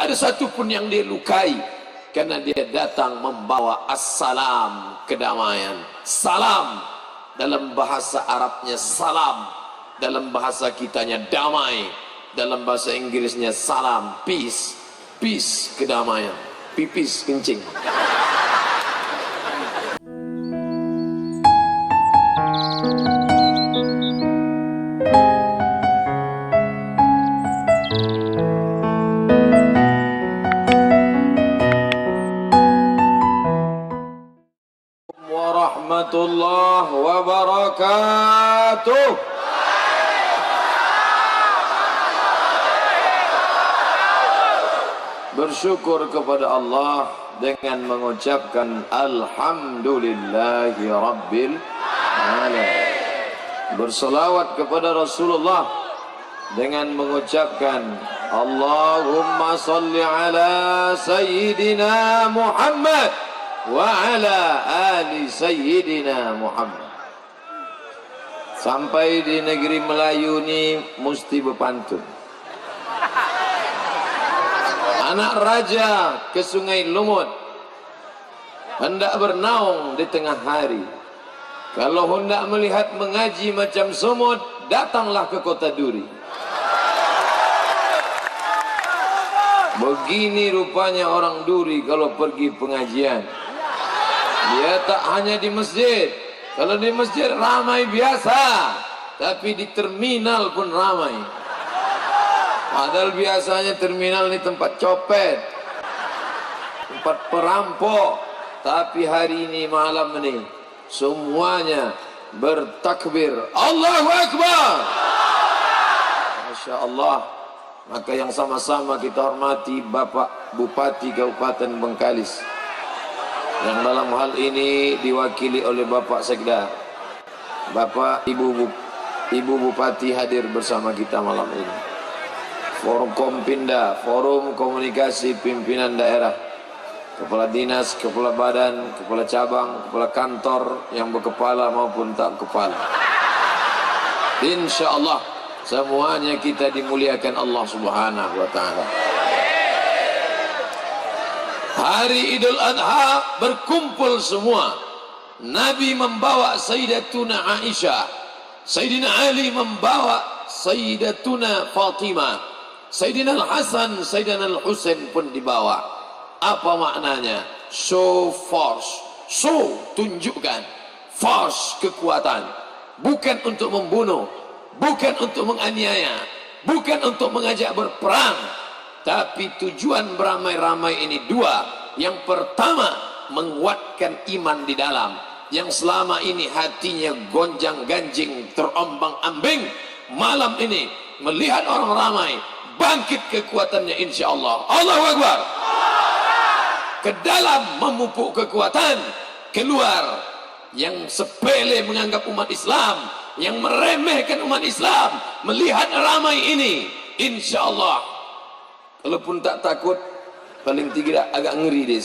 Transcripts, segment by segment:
Tak ada satupun yang dia lukai, karena dia datang membawa assalam, kedamaian. Salam dalam bahasa Arabnya salam, dalam bahasa kitanya damai, dalam bahasa Inggrisnya salam, peace. Peace, kedamaian. Pipis kencing. Warahmatullahi wabarakatuh. Bersyukur kepada Allah dengan mengucapkan alhamdulillahi rabbil alamin. Berselawat kepada Rasulullah dengan mengucapkan Allahumma salli ala sayyidina Muhammad wa ala ali sayyidina Muhammad. Sampai di negeri Melayu ini mesti berpantun. Anak raja ke Sungai Lumut, hendak bernaung di tengah hari. Kalau hendak melihat mengaji macam semut, datanglah ke kota Duri. Begini rupanya orang Duri kalau pergi pengajian. Dia tak hanya di masjid. Kalau di masjid ramai biasa, tapi di terminal pun ramai. Padahal biasanya terminal ini tempat copet, tempat perampok. Tapi hari ini, malam ini, semuanya bertakbir Allahu Akbar. Masya Allah. Maka yang sama-sama kita hormati Bapak Bupati Kabupaten Bengkalis, yang dalam hal ini diwakili oleh Bapak Sekda. Bapak Ibu Bupati hadir bersama kita malam ini. Forum Kompinda, Forum Komunikasi Pimpinan Daerah, Kepala Dinas, Kepala Badan, Kepala Cabang, Kepala Kantor yang berkepala maupun tak kepala. Insya Allah semuanya kita dimuliakan Allah Subhanahu wa Ta'ala. Hari Idul Adha berkumpul semua. Nabi membawa Sayyidatuna Aisyah, Sayyidina Ali membawa Sayyidatuna Fatimah, Sayyidina Al-Hasan, Sayyidina Al-Husain pun dibawa. Apa maknanya? Show force. Show, tunjukkan. Force, kekuatan. Bukan untuk membunuh, bukan untuk menganiaya, bukan untuk mengajak berperang. Tapi tujuan beramai-ramai ini dua. Yang pertama, menguatkan iman di dalam, yang selama ini hatinya gonjang-ganjing, terombang-ambing. Malam ini melihat orang ramai, bangkit kekuatannya insya Allah. Allahu Akbar. Ke dalam memupuk kekuatan, keluar yang sepele menganggap umat Islam, yang meremehkan umat Islam, melihat ramai ini, insya Allah, kalaupun tak takut, paling tidak agak ngeri deh.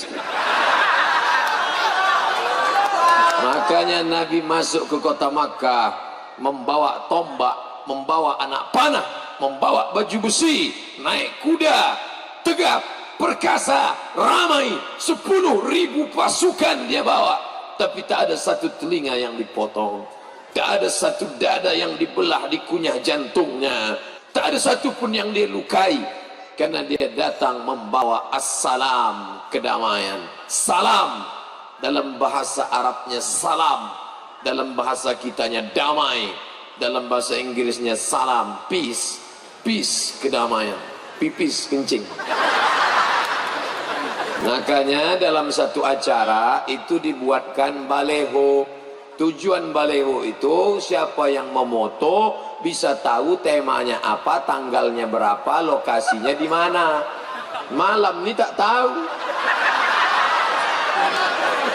Makanya Nabi masuk ke kota Makkah membawa tombak, membawa anak panah, membawa baju besi, naik kuda, tegap, perkasa, ramai, 10.000 pasukan dia bawa. Tapi tak ada satu telinga yang dipotong, tak ada satu dada yang dibelah, dikunyah jantungnya, tak ada satu pun yang dia lukai, karena dia datang membawa assalam, kedamaian. Salam dalam bahasa Arabnya salam, dalam bahasa kitanya damai, dalam bahasa Inggrisnya salam, peace. Peace, kedamaian. Pipis kencing. Makanya dalam satu acara itu dibuatkan baleho. Tujuan baleho itu siapa yang memoto bisa tahu temanya apa, tanggalnya berapa, lokasinya di mana. Malam ini tak tahu,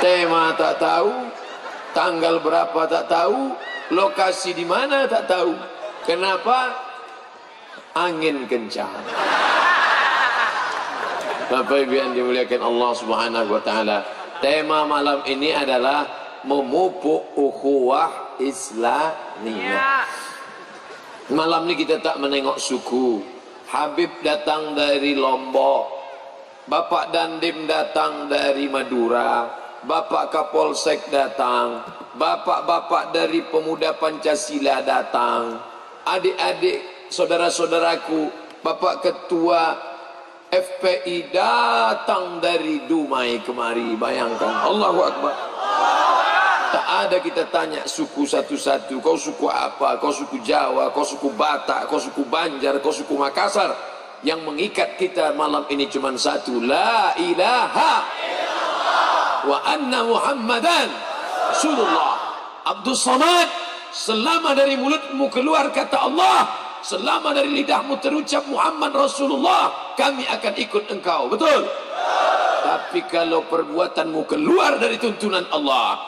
tema tak tahu, tanggal berapa tak tahu, lokasi di mana tak tahu. Kenapa? Angin kencang. Bapak Ibu yang dimuliakan Allah Subhanahu wa Ta'ala, tema malam ini adalah memupuk ukhuwah Islamiyah. Malam ini kita tak menengok suku. Habib datang dari Lombok, Bapak Dandim datang dari Madura, Bapak Kapolsek datang, bapak-bapak dari Pemuda Pancasila datang, adik-adik saudara-saudaraku, Bapak Ketua FPI datang dari Dumai kemari. Bayangkan, Allahu Akbar. Tak ada kita tanya suku satu-satu, kau suku apa, kau suku Jawa, kau suku Batak, kau suku Banjar, kau suku Makassar. Yang mengikat kita malam ini cuma satu, la ilaha illallah wa anna Muhammadan Rasulullah. Abdul Samad, selama dari mulutmu keluar kata Allah, selama dari lidahmu terucap Muhammad Rasulullah, kami akan ikut engkau. Betul? Tapi kalau perbuatanmu keluar dari tuntunan Allah,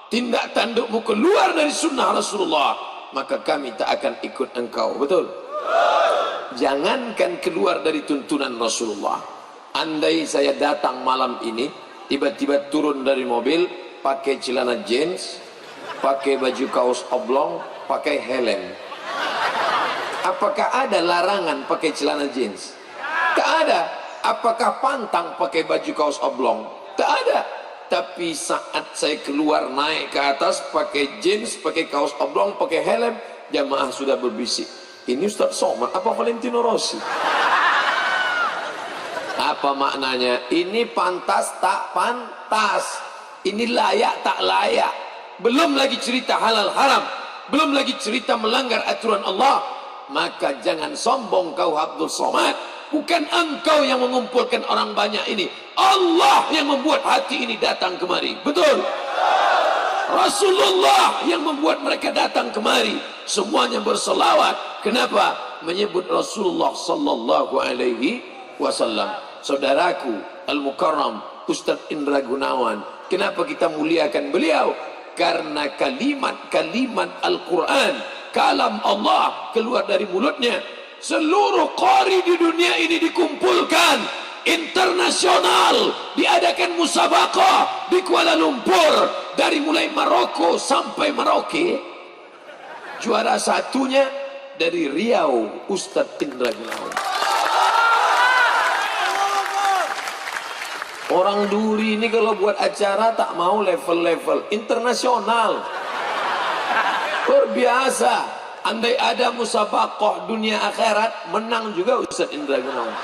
tindak tandukmu keluar dari sunnah Rasulullah, maka kami tak akan ikut engkau. Betul? Jangankan keluar dari tuntunan Rasulullah. Andai saya datang malam ini, tiba-tiba turun dari mobil, pakai celana jeans, pakai baju kaos oblong, pakai helm. Apakah ada larangan pakai celana jeans? Tak ada. Apakah pantang pakai baju kaos oblong? Tak ada. Tapi saat saya keluar naik ke atas, pakai jeans, pakai kaos oblong, pakai helm, jamaah sudah berbisik, ini Ustaz Somad apa Valentino Rossi? Apa maknanya? Ini pantas tak pantas, ini layak tak layak. Belum lagi cerita halal haram, belum lagi cerita melanggar aturan Allah. Maka jangan sombong kau Abdul Somad. Bukan engkau yang mengumpulkan orang banyak ini, Allah yang membuat hati ini datang kemari. Betul? Rasulullah yang membuat mereka datang kemari. Semuanya berselawat. Kenapa? Menyebut Rasulullah sallallahu alaihi wasallam. Saudaraku Al-Mukarram Ustaz Indra Gunawan, kenapa kita muliakan beliau? Karena kalimat-kalimat Al-Quran, kalam Allah keluar dari mulutnya. Seluruh qari di dunia ini dikumpulkan, internasional, diadakan musabaqah di Kuala Lumpur, dari mulai Maroko sampai Merauke. Juara satunya dari Riau, Ustadz Indra Gunawan. Orang Duri ini kalau buat acara tak mau level-level internasional. Luar biasa. Andai ada musabaqah dunia akhirat, menang juga Ustadz Indra Gunawan.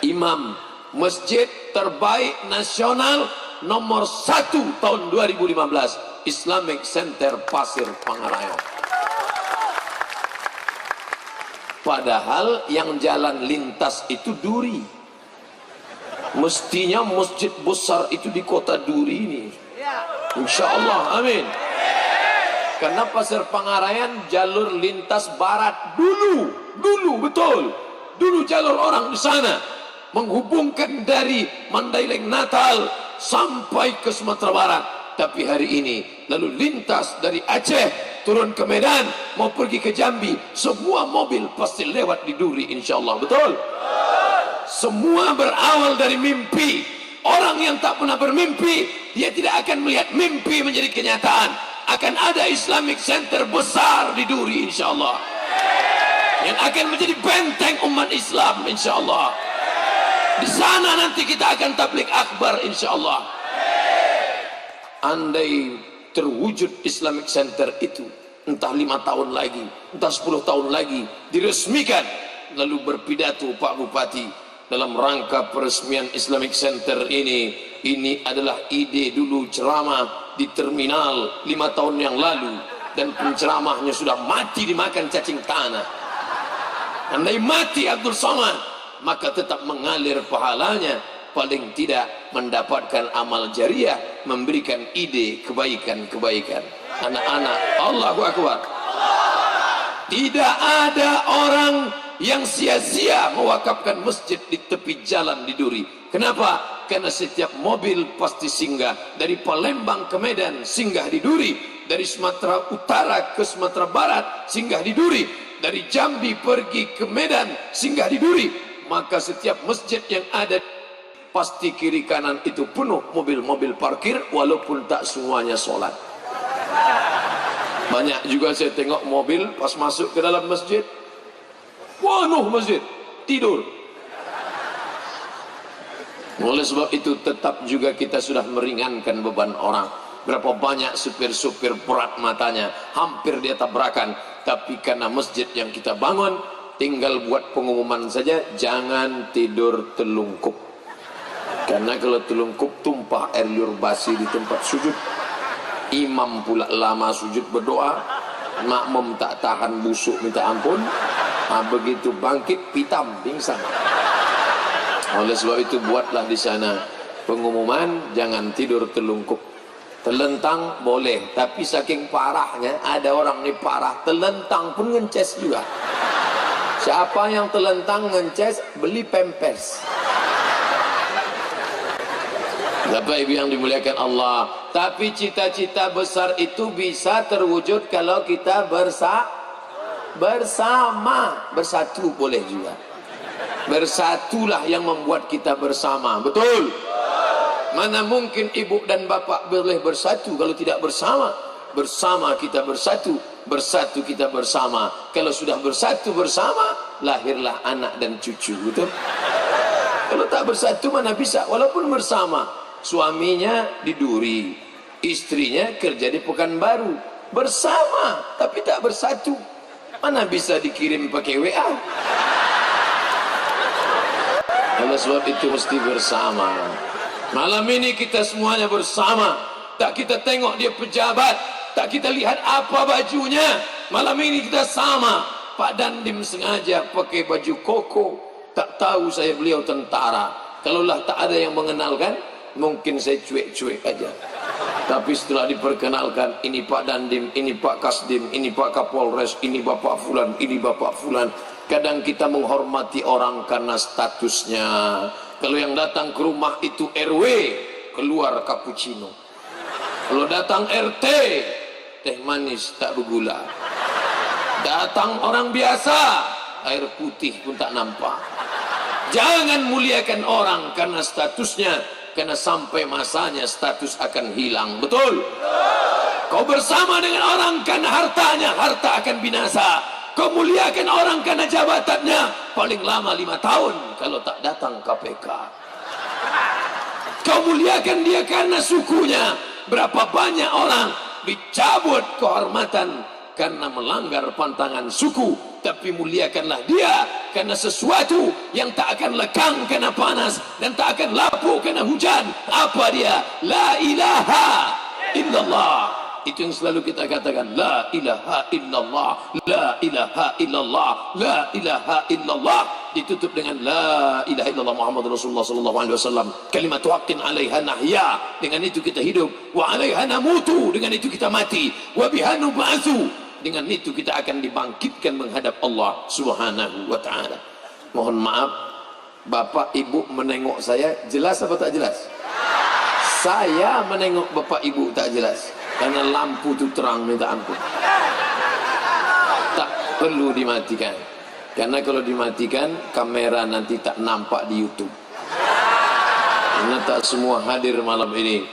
Imam masjid terbaik nasional nomor 1 tahun 2015, Islamic Center Pasir Pangarayan. Padahal yang jalan lintas itu Duri. Mestinya masjid besar itu di kota Duri ini. Insya Allah, amin. Karena Pasir Pangarayan jalur lintas barat dulu betul. Dulu jalur orang di sana menghubungkan dari Mandailing Natal sampai ke Sumatera Barat. Tapi hari ini lalu lintas dari Aceh turun ke Medan mau pergi ke Jambi, semua mobil pasti lewat di Duri insyaallah. Betul? Semua berawal dari mimpi. Orang yang tak pernah bermimpi, dia tidak akan melihat mimpi menjadi kenyataan. Akan ada Islamic Center besar di Duri insyaallah, yang akan menjadi benteng umat Islam insyaallah. Di sana nanti kita akan tabligh akbar insyaallah. Andai terwujud Islamic Center itu, entah 5 tahun lagi, entah 10 tahun lagi diresmikan, lalu berpidato Pak Bupati dalam rangka peresmian Islamic Center ini adalah ide dulu ceramah di terminal 5 tahun yang lalu, dan penceramahnya sudah mati dimakan cacing tanah. Andai mati Abdul Somad, maka tetap mengalir pahalanya, paling tidak mendapatkan amal jariah, memberikan ide kebaikan-kebaikan. Anak-anak, Allahu Akbar. Tidak ada orang yang sia-sia mewakafkan masjid di tepi jalan di Duri. Kenapa? Karena setiap mobil pasti singgah. Dari Palembang ke Medan singgah di Duri, dari Sumatera Utara ke Sumatera Barat singgah di Duri, dari Jambi pergi ke Medan singgah di Duri. Maka setiap masjid yang ada pasti kiri kanan itu penuh mobil-mobil parkir, walaupun tak semuanya sholat. Banyak juga saya tengok mobil pas masuk ke dalam masjid, penuh masjid, tidur. Oleh sebab itu tetap juga kita sudah meringankan beban orang. Berapa banyak supir-supir berat matanya, hampir dia tabrakan, tapi karena masjid yang kita bangun, tinggal buat pengumuman saja, jangan tidur telungkup. Karena kalau telungkup tumpah air liur basi di tempat sujud. Imam pula lama sujud berdoa, makmum tak tahan busuk minta ampun. Begitu bangkit pitam pingsan. Oleh sebab itu buatlah di sana pengumuman jangan tidur telungkup. Telentang boleh, tapi saking parahnya ada orang ni parah, telentang pun ngences juga. Siapa yang telentang ngences, beli pempes. Bapak Ibu yang dimuliakan Allah, tapi cita-cita besar itu bisa terwujud kalau kita bersama, bersatu boleh juga. Bersatulah yang membuat kita bersama, betul? Mana mungkin ibu dan bapak boleh bersatu kalau tidak bersama? Bersama kita bersatu, bersatu kita bersama. Kalau sudah bersatu bersama, lahirlah anak dan cucu, betul? Kalau tak bersatu mana bisa? Walaupun bersama, suaminya di Duri, istrinya kerja di Pekanbaru, bersama tapi tak bersatu, mana bisa dikirim pakai WA? Kalau sebab itu mesti bersama. Malam ini kita semuanya bersama. Tak kita tengok dia pejabat, tak kita lihat apa bajunya. Malam ini kita sama. Pak Dandim sengaja pakai baju koko, tak tahu saya beliau tentara. Kalaulah tak ada yang mengenalkan, mungkin saya cuek-cuek aja. Tapi setelah diperkenalkan, ini Pak Dandim, ini Pak Kasdim, ini Pak Kapolres, ini Bapak Fulan, ini Bapak Fulan. Kadang kita menghormati orang karena statusnya. Kalau yang datang ke rumah itu RW, keluar cappuccino. Kalau datang RT, teh manis tak bergula. Datang orang biasa, air putih pun tak nampak. Jangan muliakan orang karena statusnya, karena sampai masanya status akan hilang, betul? Kau bersama dengan orang karena hartanya, harta akan binasa. Kau muliakan orang karena jabatannya, paling lama 5 tahun kalau tak datang KPK. Kau muliakan dia karena sukunya, berapa banyak orang dicabut kehormatan karena melanggar pantangan suku. Tapi muliakanlah dia karena sesuatu yang tak akan lekang karena panas dan tak akan lapuk karena hujan. Apa dia? La ilaha illallah. Itu yang selalu kita katakan, la ilaha illallah, la ilaha illallah, la ilaha illallah. Ditutup dengan la ilaha illallah Muhammad Rasulullah sallallahu alaihi wasallam. Kalimatu haqqin 'alaiha nahya. Dengan itu kita hidup, wa 'alaiha namutu. Dengan itu kita mati, wa biha nub'atsu. Dengan itu kita akan dibangkitkan menghadap Allah Subhanahu wa taala. Mohon maaf, Bapak Ibu menengok saya jelas apa tak jelas? Saya menengok Bapak Ibu tak jelas. Karena lampu itu terang minta ampun. Tak perlu dimatikan. Karena kalau dimatikan, kamera nanti tak nampak di YouTube. Karena tak semua hadir malam ini.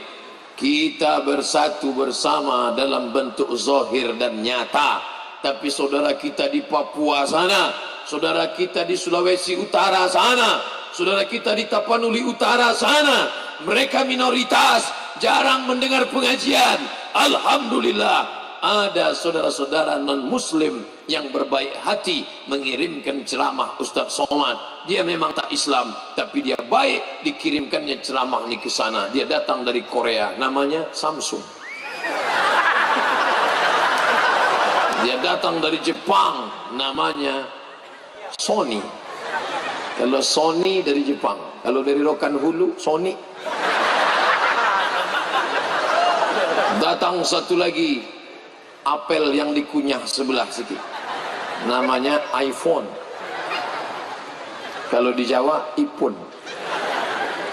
Kita bersatu bersama dalam bentuk zahir dan nyata. Tapi saudara kita di Papua sana, saudara kita di Sulawesi Utara sana, saudara kita di Tapanuli Utara sana, mereka minoritas, jarang mendengar pengajian. Alhamdulillah ada saudara-saudara non-muslim yang berbaik hati mengirimkan ceramah Ustaz Somad. Dia memang tak Islam, tapi dia baik, dikirimkannya ceramah ini ke sana. Dia datang dari Korea, namanya Samsung. Dia datang dari Jepang, namanya Sony. Kalau Sony dari Jepang, kalau dari Rokan Hulu, Sony. Datang satu lagi, apel yang dikunyah sebelah sikit, namanya iPhone. Kalau di Jawa, iPhone.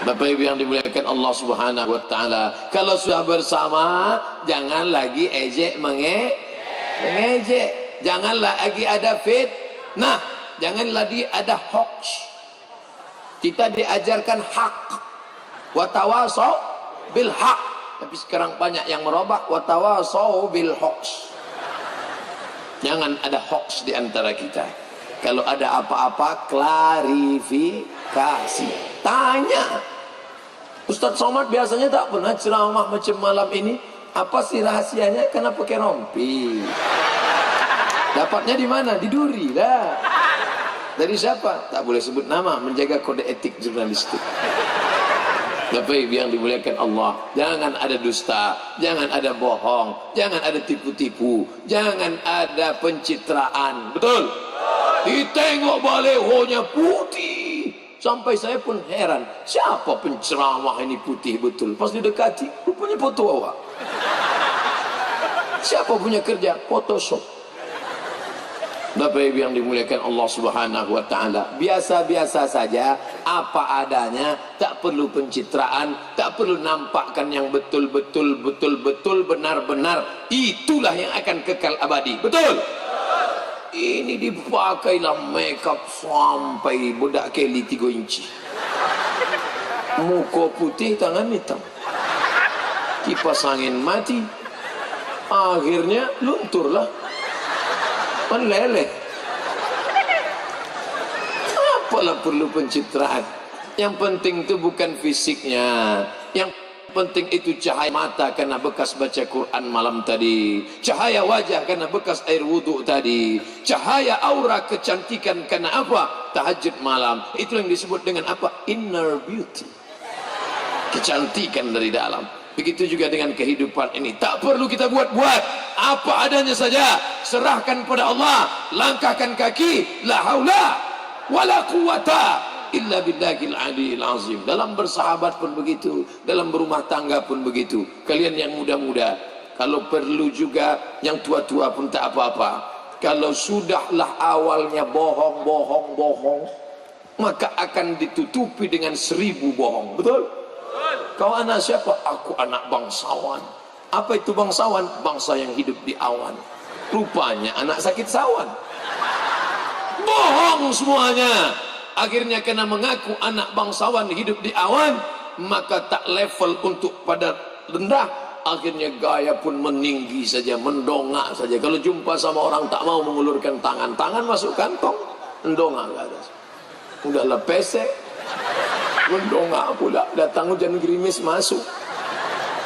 Bapak Ibu yang dimuliakan Allah Subhanahu wa taala, kalau sudah bersama jangan lagi ejek mengejek, janganlah lagi ada fitnah, jangan lagi ada hoax. Kita diajarkan hak, wa tawasau bil haq. Tapi sekarang banyak yang merubah, wa tawasau bil hoax. Jangan ada hoax di antara kita. Kalau ada apa-apa, klarifikasi, tanya. Ustadz Somad biasanya tak pernah ceramah macam malam ini. Apa sih rahasianya? Karena pakai rompi. Dapatnya di mana? Di Duri lah. Dari siapa? Tak boleh sebut nama, menjaga kode etik jurnalistik. Tapi yang dimuliakan Allah, jangan ada dusta, jangan ada bohong, jangan ada tipu-tipu, jangan ada pencitraan. Betul? Ditengok balehonya putih, sampai saya pun heran, siapa penceramah ini putih betul? Pas didekati, rupanya foto awak. Siapa punya kerja? Photoshop. Bapak Ibu yang dimuliakan Allah Subhanahu wa taala, biasa-biasa saja, apa adanya, tak perlu pencitraan, tak perlu nampakkan yang betul-betul benar-benar. Itulah yang akan kekal abadi. Betul? Ini dipakailah makeup sampai budak Kelly 3 inci. Muka putih, tangan hitam. Kipas angin mati. Akhirnya lunturlah. Meleleh. Apalah perlu pencitraan? Yang penting itu bukan fisiknya. Yang penting itu cahaya mata karena bekas baca Quran malam tadi, cahaya wajah karena bekas air wudhu tadi, cahaya aura kecantikan karena apa? Tahajud malam. Itu yang disebut dengan apa? Inner beauty. Kecantikan dari dalam. Begitu juga dengan kehidupan ini. Tak perlu kita buat-buat, apa adanya saja. Serahkan pada Allah. Langkahkan kaki. La haula wala quwata illa billahil aliyil azim. Dalam bersahabat pun begitu, dalam berumah tangga pun begitu. Kalian yang muda-muda, kalau perlu juga yang tua-tua pun tak apa-apa. Kalau sudahlah awalnya bohong, maka akan ditutupi dengan 1000 bohong. Betul? Kau anak siapa? Aku anak bangsawan. Apa itu bangsawan? Bangsa yang hidup di awan. Rupanya anak sakit sawan. Bohong semuanya. Akhirnya karena mengaku anak bangsawan hidup di awan, maka tak level untuk pada rendah. Akhirnya gaya pun meninggi saja, mendongak saja. Kalau jumpa sama orang tak mau mengulurkan tangan, tangan masuk kantong, mendongak ke atas. Udahlah pesek, mendongak pula. Datang hujan gerimis masuk.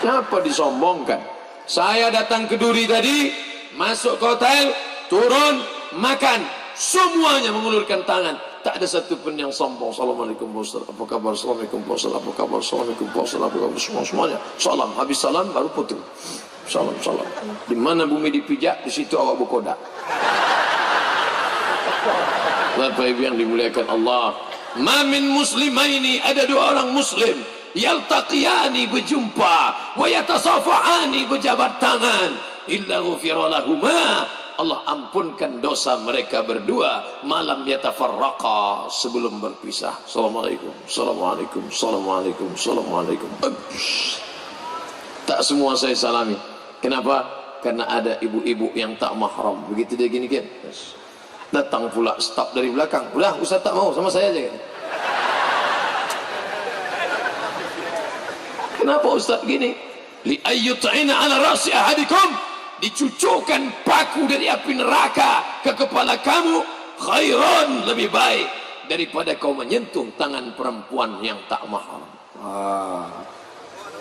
Kenapa disombongkan? Saya datang ke Duri tadi, masuk ke hotel, turun, makan, semuanya mengulurkan tangan. Tak ada satu pun yang sombong. Assalamualaikum Pak Ustaz, apa kabar? Assalamualaikum Pak Ustaz, apa kabar? Assalamualaikum Pak Ustaz, apa kabar? Semuanya salam, habis salam baru putus. Salam. Di mana bumi dipijak, di situ awak berkodak. Bapak Ibu yang dimuliakan Allah, ma min muslimaini, ada 2 orang muslim, yaltaqiyani, berjumpa, wa yatasafahani, berjabat tangan, illa ghufira lahuma, Allah ampunkan dosa mereka berdua malam yatafarraqa, sebelum berpisah. Assalamualaikum. Tak semua saya salami. Kenapa? Karena ada ibu-ibu yang tak mahram. Begitu dia gini kan, datang pula staf dari belakang. Udah, Ustaz tak mau, sama saya aja. Kenapa Ustaz gini? Li ayyut'ina ala ra'si ahadikum, dicucukkan paku dari api neraka ke kepala kamu, khairan, lebih baik daripada kau menyentuh tangan perempuan yang tak mahram.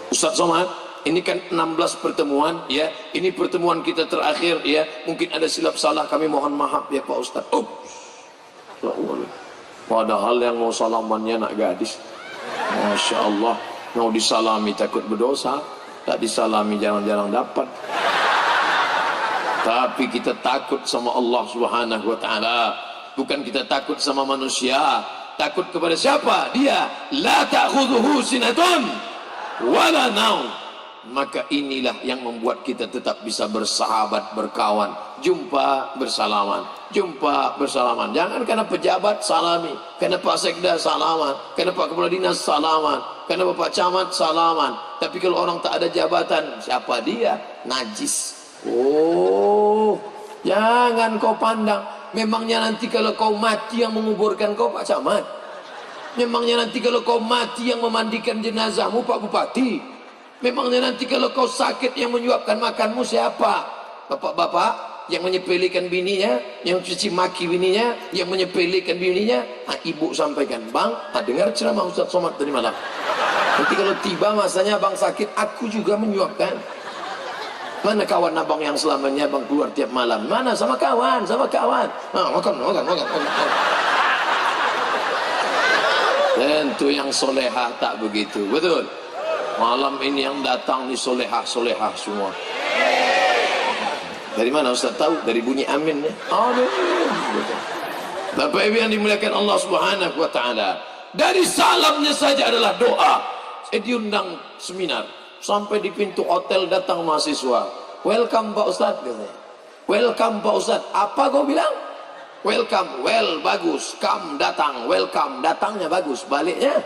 Ustaz Somad, ini kan 16 pertemuan ya, ini pertemuan kita terakhir ya, mungkin ada silap salah, kami mohon maaf ya Pak Ustaz. Padahal yang mau salamannya anak gadis. Masya Allah, mau disalami takut berdosa, tak disalami jarang-jarang dapat. Tapi kita takut sama Allah Subhanahu wa taala, bukan kita takut sama manusia. Takut kepada siapa? Dia la ta'khudhuhu sinatun wala naum. Maka inilah yang membuat kita tetap bisa bersahabat, berkawan, jumpa bersalaman, jangan karena pejabat salami, karena Pak Sekda salaman, karena Pak Kepala Dinas salaman, karena Bapak Camat salaman. Tapi kalau orang tak ada jabatan, siapa dia? Najis. Oh, jangan kau pandang. Memangnya nanti kalau kau mati yang menguburkan kau Pak Camat? Memangnya nanti kalau kau mati yang memandikan jenazahmu Pak Bupati? Memangnya nanti kalau kau sakit yang menyuapkan makanmu siapa? Bapak-bapak yang menyepelekan bininya, yang cuci maki bininya, yang menyepelekan bininya, ibu sampaikan, bang, dengar ceramah Ustaz Somad tadi malam. Nanti kalau tiba masanya abang sakit, aku juga menyuapkan. Mana kawan abang yang selamanya abang keluar tiap malam? Mana? Sama kawan, sama kawan. Makan. Tentu yang solehah tak begitu, betul. Malam ini yang datang ni solehah semua. Dari mana Ustaz tahu? Dari bunyi amin ya. Amin. Bapak Ibu yang dimuliakan Allah Subhanahu wa taala. Dari salamnya saja adalah doa. Saya diundang seminar, sampai di pintu hotel datang mahasiswa. Welcome Pak Ustaz katanya. Welcome Pak Ustaz. Apa kau bilang? Welcome, well bagus. Come datang, welcome datangnya bagus. Baliknya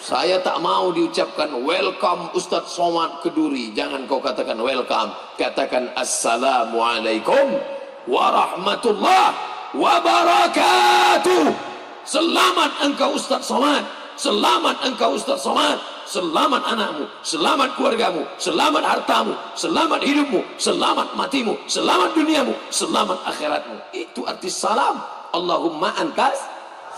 saya tak mau diucapkan welcome Ustaz Somad Keduri. Jangan kau katakan welcome, katakan assalamualaikum warahmatullahi wabarakatuh. Selamat engkau Ustaz Somad, selamat engkau Ustaz Somad, selamat anakmu, selamat keluargamu, selamat hartamu, selamat hidupmu, selamat matimu, selamat duniamu, selamat akhiratmu. Itu arti salam. Allahumma antas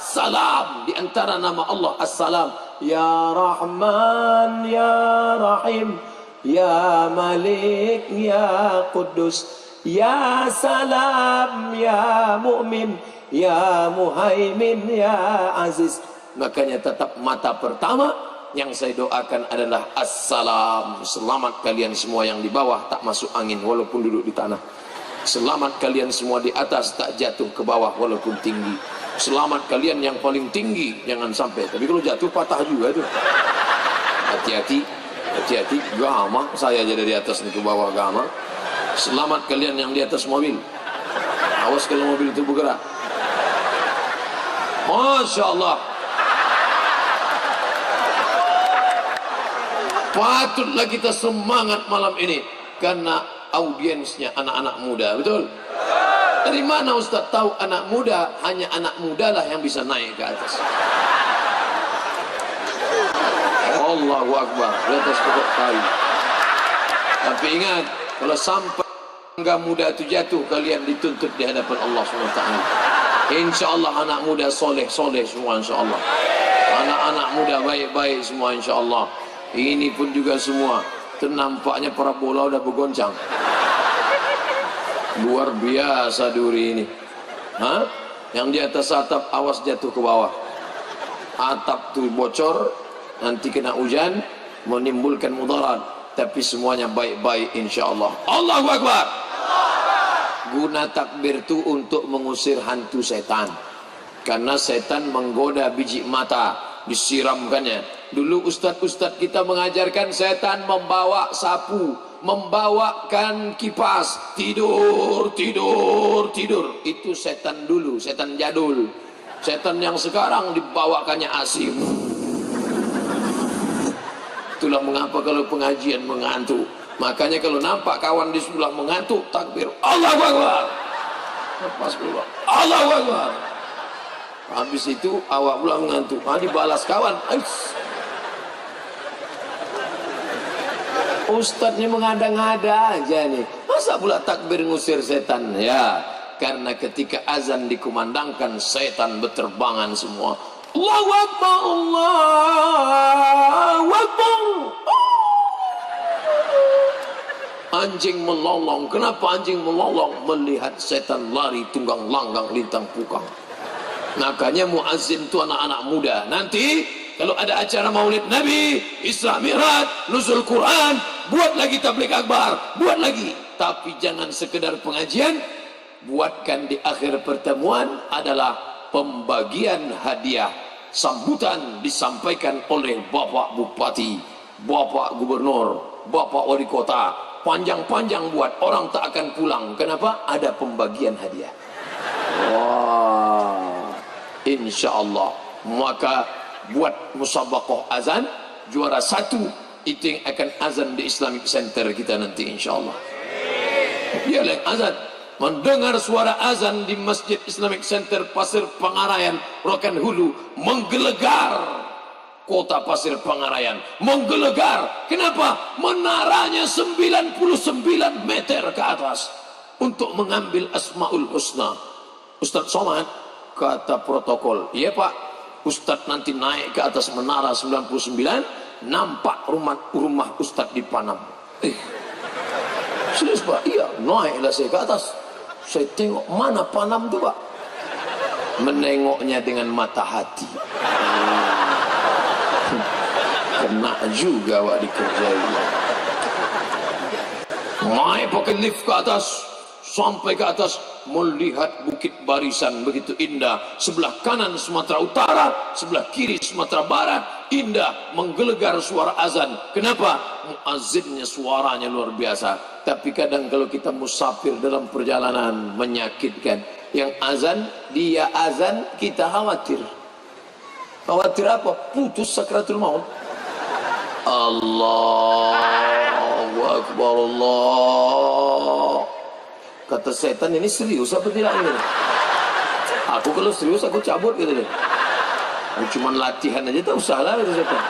salam. Di antara nama Allah As-Salam. Ya Rahman, Ya Rahim, Ya Malik, Ya Quddus, Ya Salam, Ya Mu'min, Ya Muhaimin, Ya Aziz. Makanya tetap mata pertama yang saya doakan adalah Assalam. Selamat kalian semua yang di bawah tak masuk angin walaupun duduk di tanah. Selamat kalian semua di atas tak jatuh ke bawah walaupun tinggi. Selamat kalian yang paling tinggi, jangan sampai. Tapi kalau jatuh patah juga tuh. Hati-hati, hati-hati. Gama, saya aja dari atas nih ke bawah gama. Selamat kalian yang di atas mobil. Awas kalau mobil itu bergerak. Masya Allah. Patutlah kita semangat malam ini karena audiensnya anak-anak muda, betul? Dari mana Ustaz tahu anak muda? Hanya anak muda lah yang bisa naik ke atas. Allahu Akbar, di atas pokok kayu. Tapi ingat, kalau sampai tangga muda itu jatuh, kalian dituntut di hadapan Allah SWT. Insya Allah anak muda soleh semua insya Allah. Anak-anak muda baik-baik semua insya Allah. Ini pun juga semua. Ternampaknya para bola udah bergoncang. Luar biasa duri ini. Hah? Yang di atas atap awas jatuh ke bawah. Atap tuh bocor, nanti kena hujan, menimbulkan mudarat. Tapi semuanya baik-baik insya Allah. Allahu Akbar. Guna takbir itu untuk mengusir hantu setan. Karena setan menggoda biji mata, disiramkannya. Dulu ustadz-ustadz kita mengajarkan setan membawa sapu, membawakan kipas, tidur. Itu setan dulu, setan jadul. Setan yang sekarang dibawakannya asim. Itulah mengapa kalau pengajian mengantuk. Makanya kalau nampak kawan di sebelah mengantuk, takbir Allahu Akbar. Lepas keluar Allahu Akbar. Habis itu awak pula mengantuk. Dibalas kawan. Ustadznya mengada-ngada aja nih. Masa pula takbir ngusir setan? Ya, karena ketika azan dikumandangkan, setan berterbangan semua. Allahu Akbar, Allahu Akbar. Anjing melolong. Kenapa anjing melolong? Melihat setan lari tunggang langgang lintang pukang. Makanya muazzin itu anak-anak muda. Nanti kalau ada acara maulid Nabi, Isra Mi'raj, nuzul Quran, buat lagi tabligh akbar, buat lagi. Tapi jangan sekedar pengajian, buatkan di akhir pertemuan adalah pembagian hadiah. Sambutan disampaikan oleh Bapak Bupati, Bapak Gubernur, Bapak Wali Kota. Panjang-panjang buat, orang tak akan pulang. Kenapa? Ada pembagian hadiah. Wah, insya Allah. Maka buat musabaqah azan, juara 1 itu yang akan azan di Islamic Center kita nanti insya Allah. Dia yang azan, mendengar suara azan di Masjid Islamic Center Pasir Pangarayan, Rokan Hulu, menggelegar kota Pasir Pangarayan, menggelegar. Kenapa? Menaranya 99 meter ke atas untuk mengambil Asmaul Husna. Ustaz Somad kata protokol, iya Pak, Ustadz nanti naik ke atas menara 99, nampak rumah Ustadz di Panam. Serius Pak? Iya, naiklah saya ke atas. Saya tengok, mana Panam tu Pak? Menengoknya dengan mata hati. Kena juga Pak dikerjai. Naik pakai lift ke atas, sampai ke atas, melihat Bukit Barisan begitu indah. Sebelah kanan Sumatera Utara, sebelah kiri Sumatera Barat, indah, menggelegar suara azan. Kenapa? Muazzinnya suaranya luar biasa. Tapi kadang kalau kita musafir dalam perjalanan, menyakitkan. Yang azan, dia azan, kita khawatir. Khawatir apa? Putus sakratul maut. Allahu Akbar, Allah. Kata setan, ini serius apa tidak ini? Aku kalau serius aku cabut gitu deh. Cuma latihan aja tak usah lah, kata setan.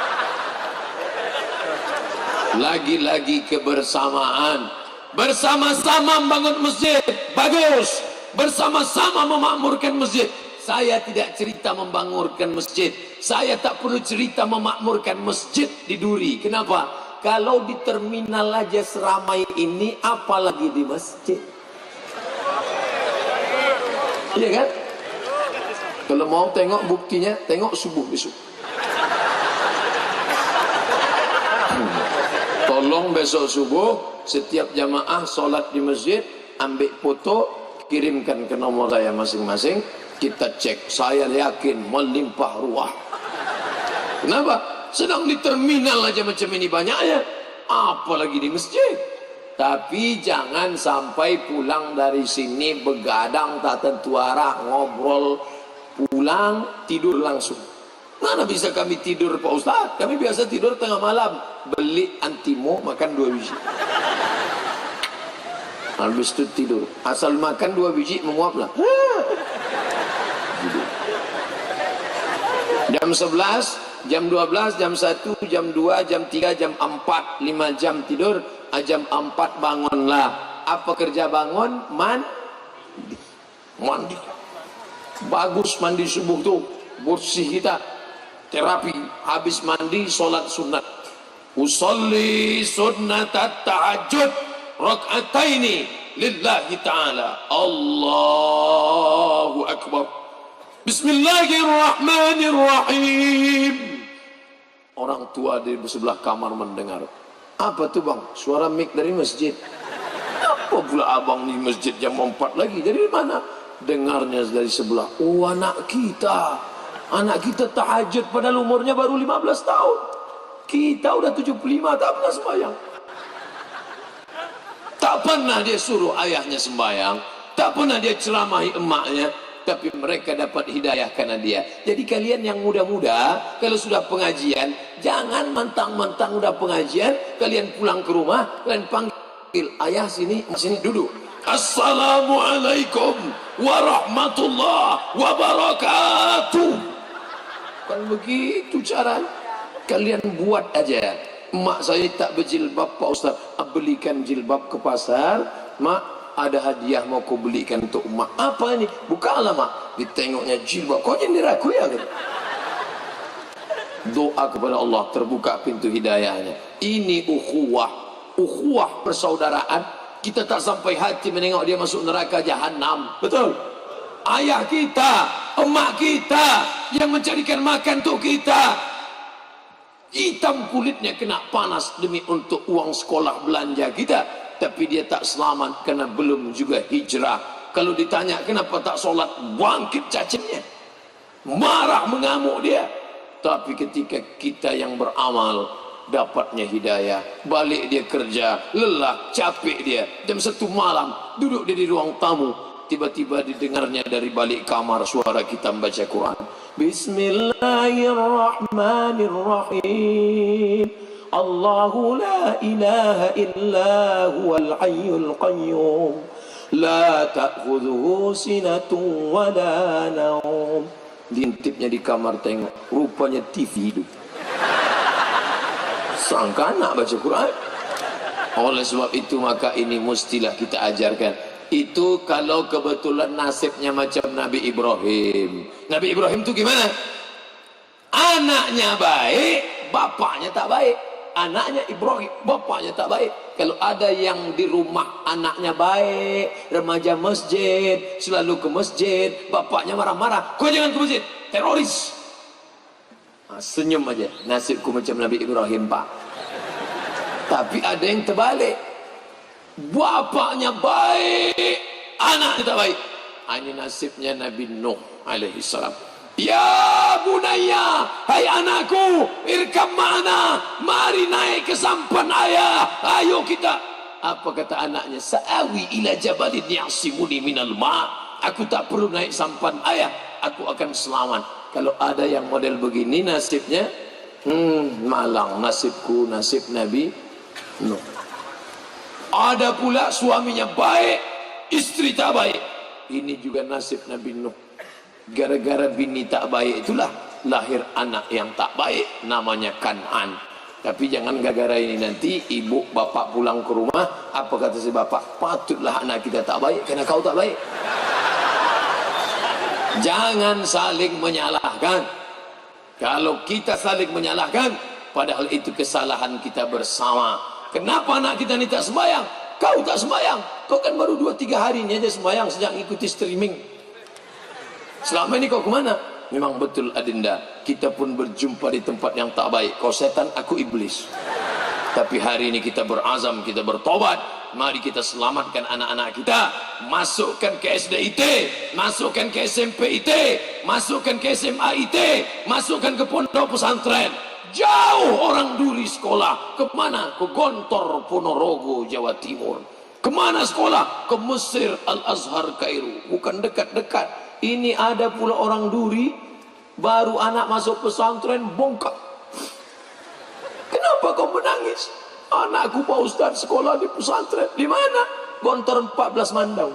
Lagi-lagi kebersamaan. Bersama-sama membangun masjid, bagus. Bersama-sama memakmurkan masjid. Saya tidak cerita membangunkan masjid. Saya tak perlu cerita memakmurkan masjid di Duri. Kenapa? Kalau di terminal aja seramai ini, apalagi di masjid. Iya kan? Kalau mau tengok buktinya, tengok subuh besok. Tolong besok subuh, setiap jamaah sholat di masjid, ambil foto, kirimkan ke nomor saya masing-masing. Kita cek, saya yakin melimpah ruah. Kenapa? Sedang di terminal aja macam ini banyaknya, apalagi di masjid. Tapi jangan sampai pulang dari sini begadang tak tentu arah, ngobrol, pulang tidur langsung. Mana bisa kami tidur Pak Ustaz? Kami biasa tidur tengah malam, beli antimo, makan 2 biji. Habis itu tidur, asal makan 2 biji menguap lah. Jam 11, jam 12, jam 1, jam 2, jam 3, jam 4, 5 jam tidur. Jam 4 bangunlah. Apa kerja bangun? Mandi. Bagus mandi subuh tuh, bersih kita. Terapi. Habis mandi, solat sunat. Usolli sunnatat tahajud rak'ataini lillahi ta'ala. Allahu Akbar. Bismillahirrahmanirrahim. Orang tua di sebelah kamar mendengar. Apa tuh bang? Suara mic dari masjid. Apa pula abang di masjid jam 4 lagi? Dari mana? Dengarnya dari sebelah. Oh anak kita tahajud padahal umurnya baru 15 tahun. Kita udah 75 tak pernah sembahyang. Tak pernah dia suruh ayahnya sembahyang. Tak pernah dia ceramahi emaknya. Tapi mereka dapat hidayah karena dia. Jadi kalian yang muda-muda, kalau sudah pengajian, jangan mentang-mentang udah pengajian, kalian pulang ke rumah, kalian panggil ayah sini duduk. Assalamualaikum warahmatullahi wabarakatuh. Kan begitu caranya. Kalian buat aja. Emak saya tak berjilbab Pak Ustaz, belikan jilbab ke pasar. Mak, ada hadiah mau kau belikan untuk emak. Apa ini? Bukalah mak. Ditengoknya jilbab. Kau nyindir aku ya? Doa kepada Allah, terbuka pintu hidayahnya. Ini ukhuwah persaudaraan. Kita tak sampai hati menengok dia masuk neraka jahanam. Betul? Ayah kita, emak kita yang mencarikan makan untuk kita, hitam kulitnya kena panas demi untuk uang sekolah belanja kita, tapi dia tak selamat karena belum juga hijrah. Kalau ditanya kenapa tak solat, bangkit cacingnya, marah mengamuk dia. Tapi ketika kita yang beramal, dapatnya hidayah, balik dia kerja, lelah, capek dia, jam 1 malam duduk dia di ruang tamu, tiba-tiba didengarnya dari balik kamar suara kita membaca Quran. Bismillahirrahmanirrahim. Allahu la ilaha illa huwal hayyul qayyum. La ta'khudhuhu sinatun wa la naum. Diintipnya di kamar, tengok, rupanya TV hidup. Sangka anak baca Quran. Oleh sebab itu maka ini mestilah kita ajarkan. Itu kalau kebetulan nasibnya macam Nabi Ibrahim. Nabi Ibrahim itu gimana? Anaknya baik, bapaknya tak baik. Anaknya Ibrahim, bapaknya tak baik. Kalau ada yang di rumah anaknya baik, remaja masjid, selalu ke masjid, bapaknya marah-marah, kau jangan ke masjid, teroris. Senyum aja, nasibku macam Nabi Ibrahim, Pak. Tapi ada yang terbalik, bapaknya baik, anaknya tak baik. Ini nasibnya Nabi Nuh alaihi salam. Ya bunaya, hai anakku, irkam ma'ana, mari naik ke sampan ayah, ayo kita. Apa kata anaknya? Sa'awi ila jabalin ya'simuni minal ma'. Aku tak perlu naik sampan ayah, aku akan selamat. Kalau ada yang model begini nasibnya, malang nasibku, nasib Nabi Nuh. Ada pula suaminya baik, istri tak baik. Ini juga nasib Nabi Nuh. Gara-gara bini tak baik itulah lahir anak yang tak baik, namanya Kan'an. Tapi jangan gara-gara ini nanti ibu bapak pulang ke rumah, apa kata si bapak? Patutlah anak kita tak baik karena kau tak baik. Jangan saling menyalahkan. Kalau kita saling menyalahkan, padahal itu kesalahan kita bersama. Kenapa anak kita ini tak sembahyang? Kau tak sembahyang. Kau kan baru 2-3 hari ini aja sembahyang sejak ikuti streaming. Selama ini kau kemana? Memang betul Adinda, kita pun berjumpa di tempat yang tak baik. Kau setan, aku iblis. Tapi hari ini kita berazam, kita bertobat. Mari kita selamatkan anak-anak kita. Masukkan ke SDIT, masukkan ke SMP IT, masukkan ke SMA IT, masukkan ke pondok pesantren. Jauh orang Duri sekolah. Kemana? Ke Gontor, Ponorogo, Jawa Timur. Kemana sekolah? Ke Mesir, Al-Azhar, Kairo. Bukan dekat-dekat. Ini ada pula orang Duri, baru anak masuk pesantren bongkak. Kenapa kau menangis? Anakku Pak Ustaz sekolah di pesantren. Di mana? Gontor 14 Mandau.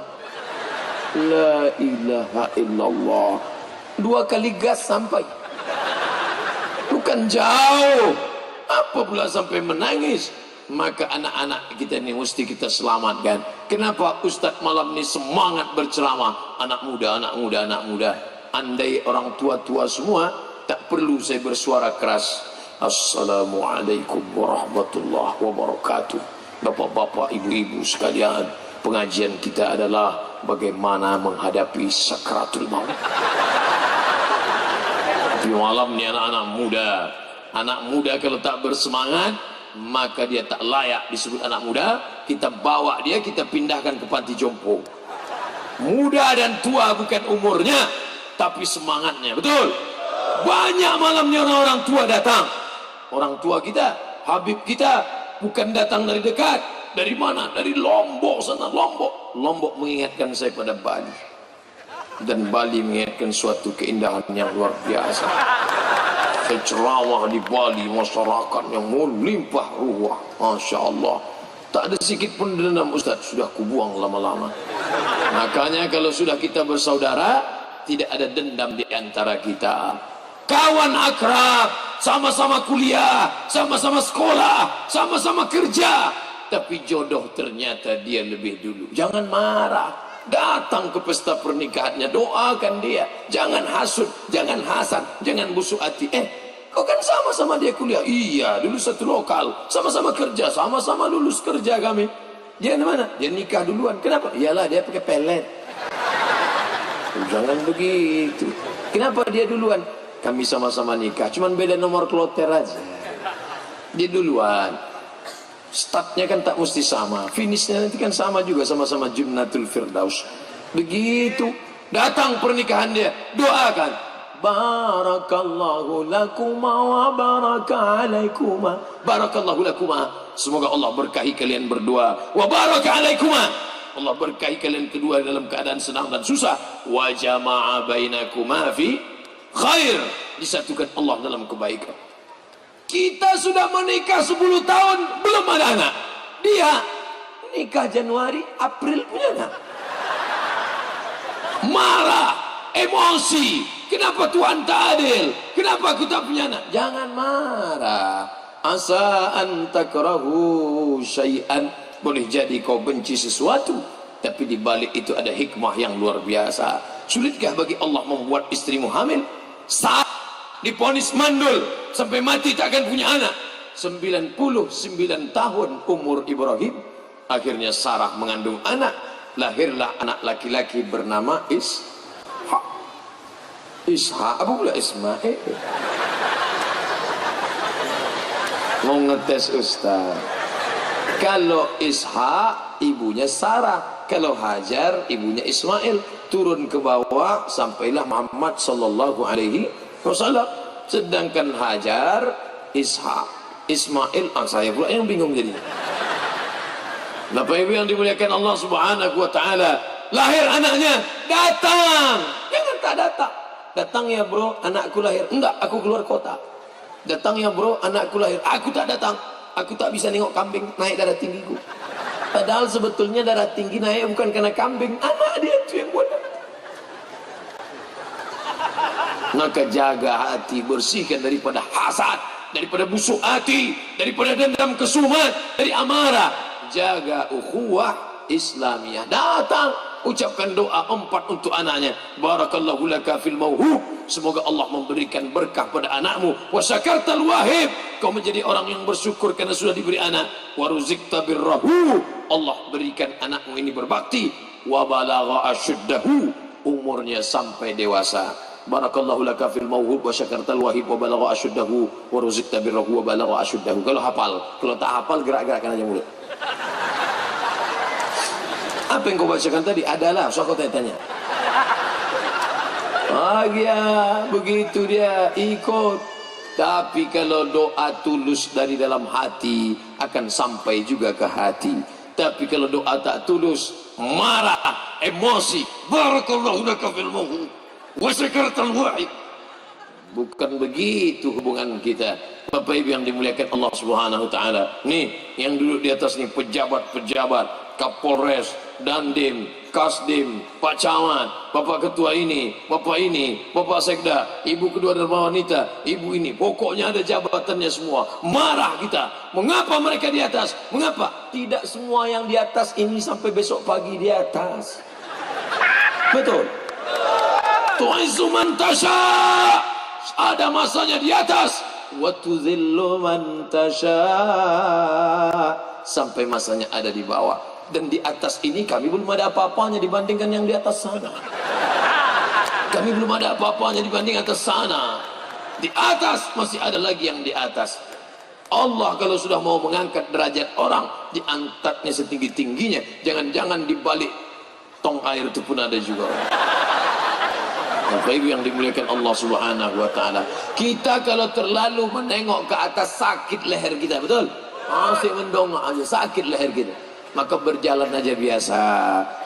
La ilaha illallah. 2 kali gas sampai. Bukan jauh. Apa pula sampai menangis? Maka anak-anak kita ini mesti kita selamatkan. Kenapa Ustaz malam ini semangat berceramah? Anak muda, anak muda, anak muda. Andai orang tua-tua semua, tak perlu saya bersuara keras. Assalamualaikum warahmatullahi wabarakatuh. Bapak-bapak, ibu-ibu sekalian, pengajian kita adalah bagaimana menghadapi sakratul maut. Tapi malam ini anak-anak muda. Anak muda kalau tak bersemangat, maka dia tak layak disebut anak muda. Kita bawa dia, kita pindahkan ke panti jompo. Muda dan tua bukan umurnya, tapi semangatnya. Betul? Banyak malamnya orang-orang tua datang. Orang tua kita, Habib kita, bukan datang dari dekat. Dari mana? Dari Lombok sana. Lombok mengingatkan saya pada Bali. Dan Bali mengingatkan suatu keindahan yang luar biasa. Saya ceramah di Bali, masyarakat yang melimpah ruah, Masya Allah. Tak ada sikit pun dendam Ustaz, sudah kubuang lama-lama. Makanya kalau sudah kita bersaudara, tidak ada dendam di antara kita. Kawan akrab, sama-sama kuliah, sama-sama sekolah, sama-sama kerja. Tapi jodoh ternyata dia lebih dulu. Jangan marah. Datang ke pesta pernikahannya, doakan dia. Jangan hasut, jangan hasad, jangan busuk hati. Kau kan sama-sama dia kuliah. Iya, dulu satu lokal, sama-sama kerja, sama-sama lulus kerja kami. Dia mana? Dia nikah duluan. Kenapa? Iyalah dia pakai pelet. Jangan begitu. Kenapa dia duluan? Kami sama-sama nikah, cuman beda nomor kloter aja. Dia duluan. Startnya kan tak mesti sama, finishnya nanti kan sama juga, sama-sama Jannatul Firdaus. Begitu datang pernikahan dia, doakan. Barakallahu lakuma wa baraka alaikuma. Barakallahu lakuma. Semoga Allah berkahi kalian berdua. Wa baraka alaikuma. Allah berkahi kalian kedua dalam keadaan senang dan susah. Wa jama'a bainakuma fi khair. Disatukan Allah dalam kebaikan. Kita sudah menikah 10 tahun, belum ada anak. Dia nikah Januari, April punya anak. Marah, emosi. Kenapa Tuhan tak adil? Kenapa aku tak punya anak? Jangan marah. Asa an takrahu syai'an. Boleh jadi kau benci sesuatu, tapi di balik itu ada hikmah yang luar biasa. Sulitkah bagi Allah membuat istrimu hamil? Saat diponis mandul sampai mati tak akan punya anak. 99 tahun umur Ibrahim, akhirnya Sarah mengandung anak, lahirlah anak laki-laki bernama Ishak. Ishak apa pula Ismail? Mau ngetes Ustaz. Kalau Ishak ibunya Sarah, kalau Hajar ibunya Ismail. Turun ke bawah sampailah Muhammad sallallahu alaihi wasallam. Sedangkan Hajar, Ishak, Ismail, saya pula yang bingung jadinya. Bapak Ibu yang dimuliakan Allah Subhanahu wa taala, lahir anaknya, datang. Jangan tak datang. Datang ya bro, anakku lahir. Enggak, aku keluar kota. Datang ya bro, anakku lahir. Aku tak datang. Aku tak bisa nengok kambing naik darah tinggiku. Padahal sebetulnya darah tinggi naik bukan karena kambing, anak dia itu yang buat. Maka jaga hati, bersihkan daripada hasad, daripada busuk hati, daripada dendam kesumat, dari amarah. Jaga ukhuwah Islamiyah. Datang, ucapkan doa 4 untuk anaknya. Barakallahu laka fil mauhub. Semoga Allah memberikan berkah pada anakmu. Wa syakartal wahib. Kau menjadi orang yang bersyukur karena sudah diberi anak. Wa ruzikta birrahu. Allah berikan anakmu ini berbakti. Wa balagha asyuddahu. Umurnya sampai dewasa. Barakallahu laka fil mauhub wa syakartal wahib wa balagha asyuddahu wa ruzikta birrahu wa balagha asyuddahu. Kalau hafal, kalau tak hafal gerak-gerakkan aja mulut. Apa yang kau bacakan tadi? Adalah, so kau tanya. Ya, begitu dia ikut. Tapi kalau doa tulus dari dalam hati akan sampai juga ke hati. Tapi kalau doa tak tulus, marah, emosi, barakallahu laka fil mauhub wa syakartal wahib. Bukan begitu hubungan kita. Bapak Ibu yang dimuliakan Allah Subhanahu wa taala. Nih, yang duduk di atas nih pejabat-pejabat, Kapolres, Dandim, Kasdim, Pak Camat, Bapak Ketua ini, Bapak Sekda, Ibu Kedua Dharma Wanita, Ibu ini, pokoknya ada jabatannya semua. Marah kita. Mengapa mereka di atas? Mengapa? Tidak semua yang di atas ini sampai besok pagi di atas. Betul. Tu'izzu man tasha'. Ada masanya di atas. Wa tudhillu man tasha'. Sampai masanya ada di bawah. Dan di atas ini kami belum ada apa-apanya dibandingkan yang di atas sana. Kami belum ada apa-apanya dibanding atas sana. Di atas masih ada lagi yang di atas. Allah kalau sudah mau mengangkat derajat orang, diangkatnya setinggi-tingginya. Jangan-jangan di balik tong air itu pun ada juga. Bapak Ibu yang dimuliakan Allah Subhanahu wa taala. Kita kalau terlalu menengok ke atas sakit leher kita, betul? Masih mendongak aja sakit leher kita. Maka berjalan aja biasa.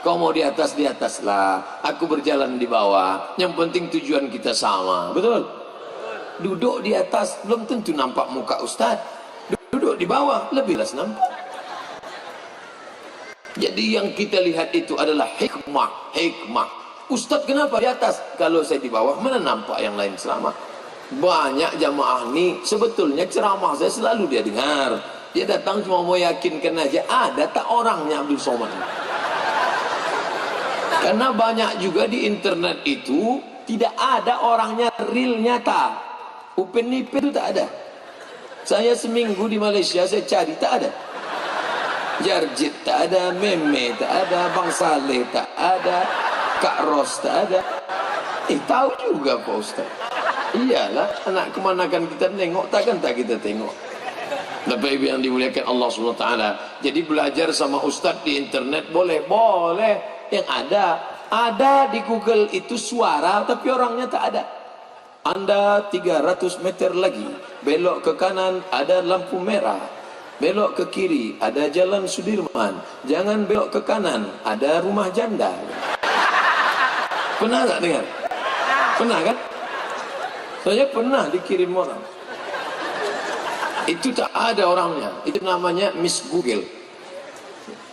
Kau mau di atas lah. Aku berjalan di bawah. Yang penting tujuan kita sama, betul? Duduk di atas belum tentu nampak muka Ustaz. Duduk di bawah lebih jelas nampak. Jadi yang kita lihat itu adalah hikmah. Ustaz kenapa di atas? Kalau saya di bawah mana nampak yang lain ceramah? Banyak jamaah ini sebetulnya ceramah saya selalu dia dengar. Dia datang cuma mau yakinkan aja ada tak orangnya Abdul Somad. Karena banyak juga di internet itu tidak ada orangnya real nyata. Upin Ipin itu tak ada. Saya seminggu di Malaysia saya cari tak ada. Jarjit tak ada, Meme tak ada, Bang Saleh tak ada, Kak Ros tak ada. Tahu juga Pak Ustaz. Iyalah, anak kemanakan kita nengok, takkan tak kita tengok. Bapak Ibu yang dimuliakan Allah SWT. Jadi belajar sama Ustaz di internet boleh. Yang ada di Google itu suara tapi orangnya tak ada. Anda 300 meter lagi belok ke kanan ada lampu merah, belok ke kiri ada jalan Sudirman, jangan belok ke kanan ada rumah janda. Pernah tak dengar? Pernah kan? Saya pernah dikirim orang. Itu tak ada orangnya. Itu namanya Miss Google.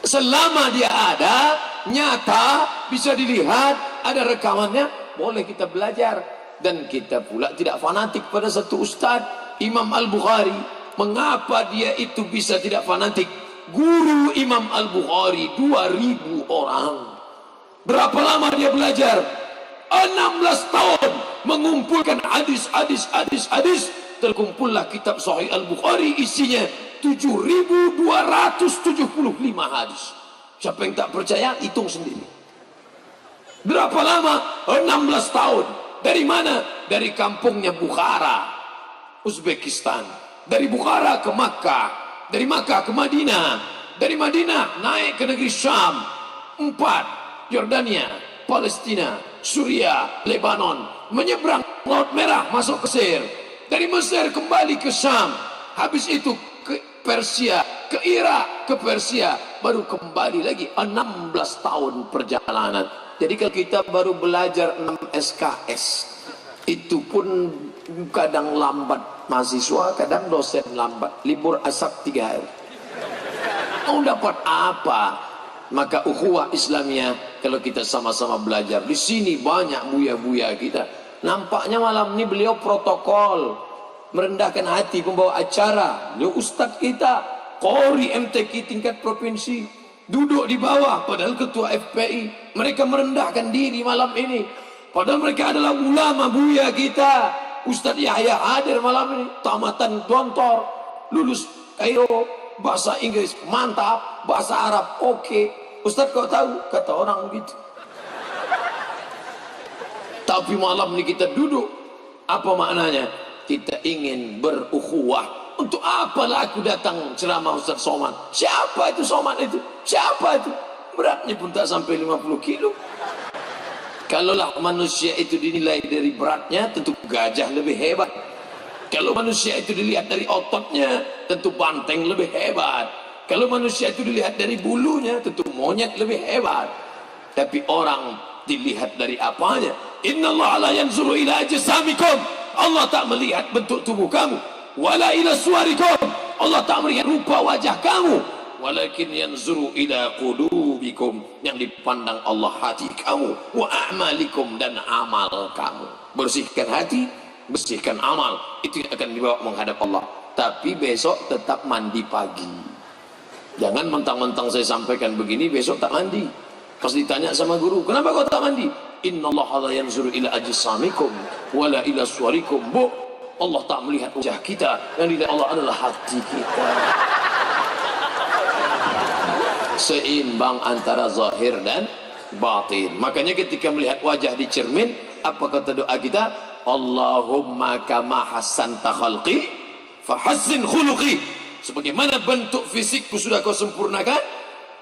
Selama dia ada, nyata, bisa dilihat, ada rekamannya, boleh kita belajar. Dan kita pula tidak fanatik pada satu ustaz. Imam Al-Bukhari, mengapa dia itu bisa tidak fanatik? Guru Imam Al-Bukhari 2000 orang. Berapa lama dia belajar? 16 tahun. mengumpulkan hadis, terkumpullah kitab Sahih Al-Bukhari, isinya 7.275 hadis. Siapa yang tak percaya, hitung sendiri. Berapa lama? 16 tahun. Dari mana? Dari kampungnya Bukhara, Uzbekistan. Dari Bukhara ke Makkah, dari Makkah ke Madinah, dari Madinah naik ke negeri Syam, 4, Yordania, Palestina, Suria, Lebanon, menyeberang Laut Merah masuk ke Mesir, dari Mesir kembali ke Syam, habis itu ke Persia, ke Irak, ke Persia, baru kembali lagi. 16 tahun perjalanan. Jadi kalau kita baru belajar 6 SKS, itu pun kadang lambat mahasiswa, kadang dosen lambat, libur asap 3 hari. Mau dapat apa? Maka ukhuwah Islamiyah, kalau kita sama-sama belajar di sini, banyak buya-buya kita. Nampaknya malam ini beliau protokol, merendahkan hati pembawa acara. Beliau ustadz kita, Qori MTQ tingkat provinsi, duduk di bawah, padahal ketua FPI. Mereka merendahkan diri malam ini, padahal mereka adalah ulama buya kita. Ustadz Yahya hadir malam ini, tamatan Dontor, lulus Kairo, bahasa Inggris mantap, bahasa Arab oke. Ustadz kau tahu, kata orang begitu. Tapi malam ini kita duduk, apa maknanya? Kita ingin berukhuwah. Untuk apalah aku datang ceramah Ustadz Somad? Siapa itu Somad itu? Siapa itu? Beratnya pun tak sampai 50 kilo. Kalaulah manusia itu dinilai dari beratnya, tentu gajah lebih hebat. Kalau manusia itu dilihat dari ototnya, tentu banteng lebih hebat. Kalau manusia itu dilihat dari bulunya, tentu monyet lebih hebat. Tapi orang dilihat dari apanya? Innallaha la yanzuru ila ajsamikum. Allah tak melihat bentuk tubuh kamu. Wala ila suwarikum. Allah tak melihat rupa wajah kamu. Walakin yanzuru ila qulubikum. Yang dipandang Allah hati kamu. Wa a'malikum, dan amal kamu. Bersihkan hati, bersihkan amal, itu yang akan dibawa menghadap Allah. Tapi besok tetap mandi pagi. Jangan mentang-mentang saya sampaikan begini, besok tak mandi. Pas ditanya sama guru, kenapa kau tak mandi? Innallaha la yanzuru ila ajsamikum wala ila suwarikum. Bu, Allah tak melihat wajah kita, yang dilihat Allah adalah hati kita. Seimbang antara zahir dan batin. Makanya ketika melihat wajah di cermin, apa kata doa kita? Allahumma kama hassanta khalqi fahassin khuluqi. Sebagaimana bentuk fisikku sudah kau sempurnakan,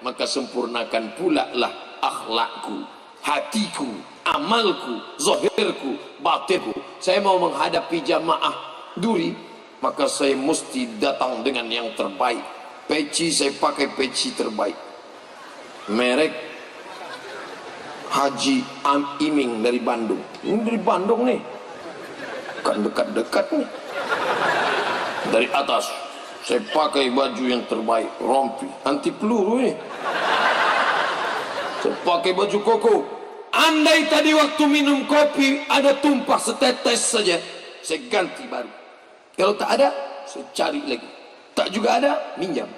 maka sempurnakan pula lah akhlakku, hatiku, amalku, zahirku, batinku. Saya mau menghadapi jamaah duri, maka saya mesti datang dengan yang terbaik. Peci saya pakai peci terbaik, merek Haji Iming dari Bandung. Ini dari Bandung nih, kan dekat-dekat nih. Dari atas saya pakai baju yang terbaik, rompi anti peluru nih. Saya pakai baju koko. Andai tadi waktu minum kopi ada tumpah setetes saja, saya ganti baru. Kalau tak ada, saya cari lagi. Tak juga ada, minjam.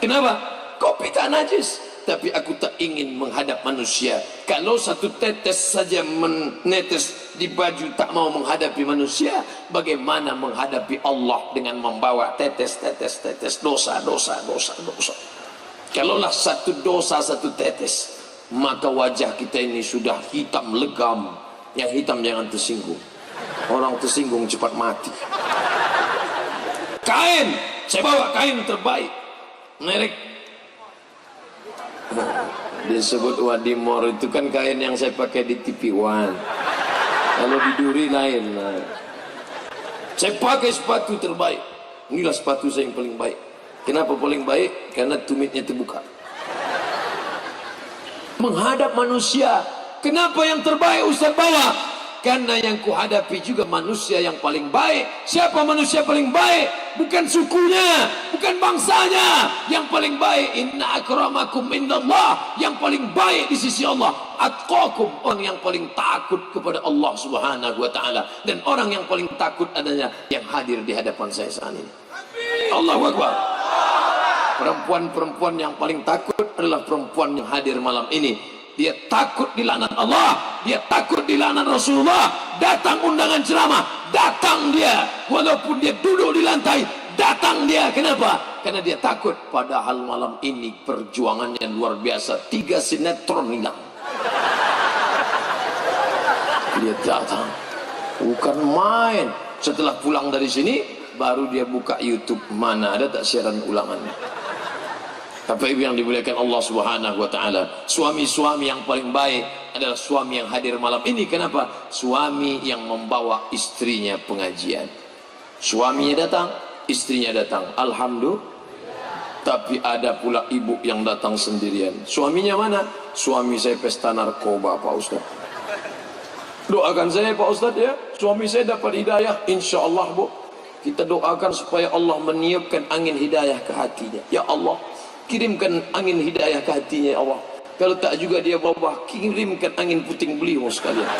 Kenapa? Kopi tak najis, tapi aku tak ingin menghadap manusia. Kalau satu tetes saja menetes di baju tak mau menghadapi manusia, bagaimana menghadapi Allah dengan membawa tetes dosa. Kalaulah satu dosa satu tetes, maka wajah kita ini sudah hitam legam. Yang hitam jangan tersinggung, orang tersinggung cepat mati. Kain, saya bawa kain terbaik, merek disebut Wadimor. Itu kan kain yang saya pakai di TV One. Kalau di Duri lain. Saya pakai sepatu terbaik. Inilah sepatu saya yang paling baik. Kenapa paling baik? Karena tumitnya terbuka. Menghadap manusia, kenapa yang terbaik Ustaz bawa? Karena yang kuhadapi juga manusia yang paling baik. Siapa manusia paling baik? Bukan sukunya, bukan bangsanya. Yang paling baik, inna akramakum indallah, yang paling baik di sisi Allah, atqakum, orang yang paling takut kepada Allah Subhanahu wa taala. Dan orang yang paling takut adanya yang hadir di hadapan saya saat ini. Allahu Akbar. Perempuan-perempuan yang paling takut adalah perempuan yang hadir malam ini. dia takut dilaknat Allah, dia takut dilaknat Rasulullah. Datang undangan ceramah, datang dia, walaupun dia duduk di lantai, datang dia. Kenapa? Karena dia takut. Padahal malam ini perjuangannya luar biasa. 3 sinetron hilang. Dia datang, bukan main. Setelah pulang dari sini, baru dia buka YouTube, mana ada tak siaran ulangannya. Bapak Ibu yang dimuliakan Allah Subhanahu wa taala, suami-suami yang paling baik adalah suami yang hadir malam ini. Kenapa? Suami yang membawa istrinya pengajian. Suaminya datang, istrinya datang. Alhamdulillah. Tapi ada pula ibu yang datang sendirian. Suaminya mana? Suami saya pesta narkoba, Pak Ustaz. Doakan saya, Pak Ustaz, ya. Suami saya dapat hidayah, insya Allah, Bu. Kita doakan supaya Allah meniupkan angin hidayah ke hatinya. Ya Allah, kirimkan angin hidayah ke hatinya, ya Allah. Kalau tak juga dia bawa, kirimkan angin puting beliau sekalian.